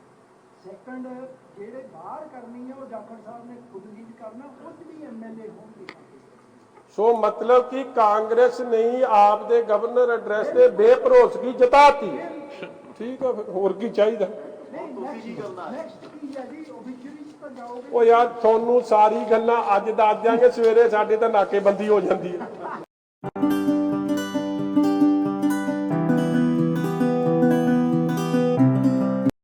ਸੈਕੰਡ ਜਿਹੜੇ ਬਾਹਰ ਕਰਨੀ ਹੈ ਉਹ ਜਾਖੜ ਸਾਹਿਬ ਨੇ ਖੁਦ ਨਹੀਂ ਕਰਨਾ, ਉਹ 'ਚ ਵੀ ਐਮਐਲਏ ਹੋਣਗੇ। ਸੋ ਮਤਲਬ ਕਿ ਕਾਂਗਰਸ ਨੇ ਆਪ ਦੇ ਗਵਰਨਰ ਐਡਰੈਸ ਤੇ ਬੇਭਰੋਸਗੀ ਜਤਾਤੀ। ਠੀਕ ਆ, ਫਿਰ ਹੋਰ ਕੀ ਚਾਹੀਦਾ। ਨੈਕਸਟ ਕੀ ਹੈ ਜੀ, ਓਬੀਚਰੀ 'ਚ ਤਾਂ ਜਾਓਗੇ। ਉਹ ਯਾਰ ਤੁਹਾਨੂੰ ਸਾਰੀ ਗੱਲਾਂ ਅੱਜ ਦੱਸ ਦਿਆਂਗੇ, ਸਵੇਰੇ ਸਾਡੇ ਤਾਂ ਨਾਕੇਬੰਦੀ ਹੋ ਜਾਂਦੀ ਹੈ।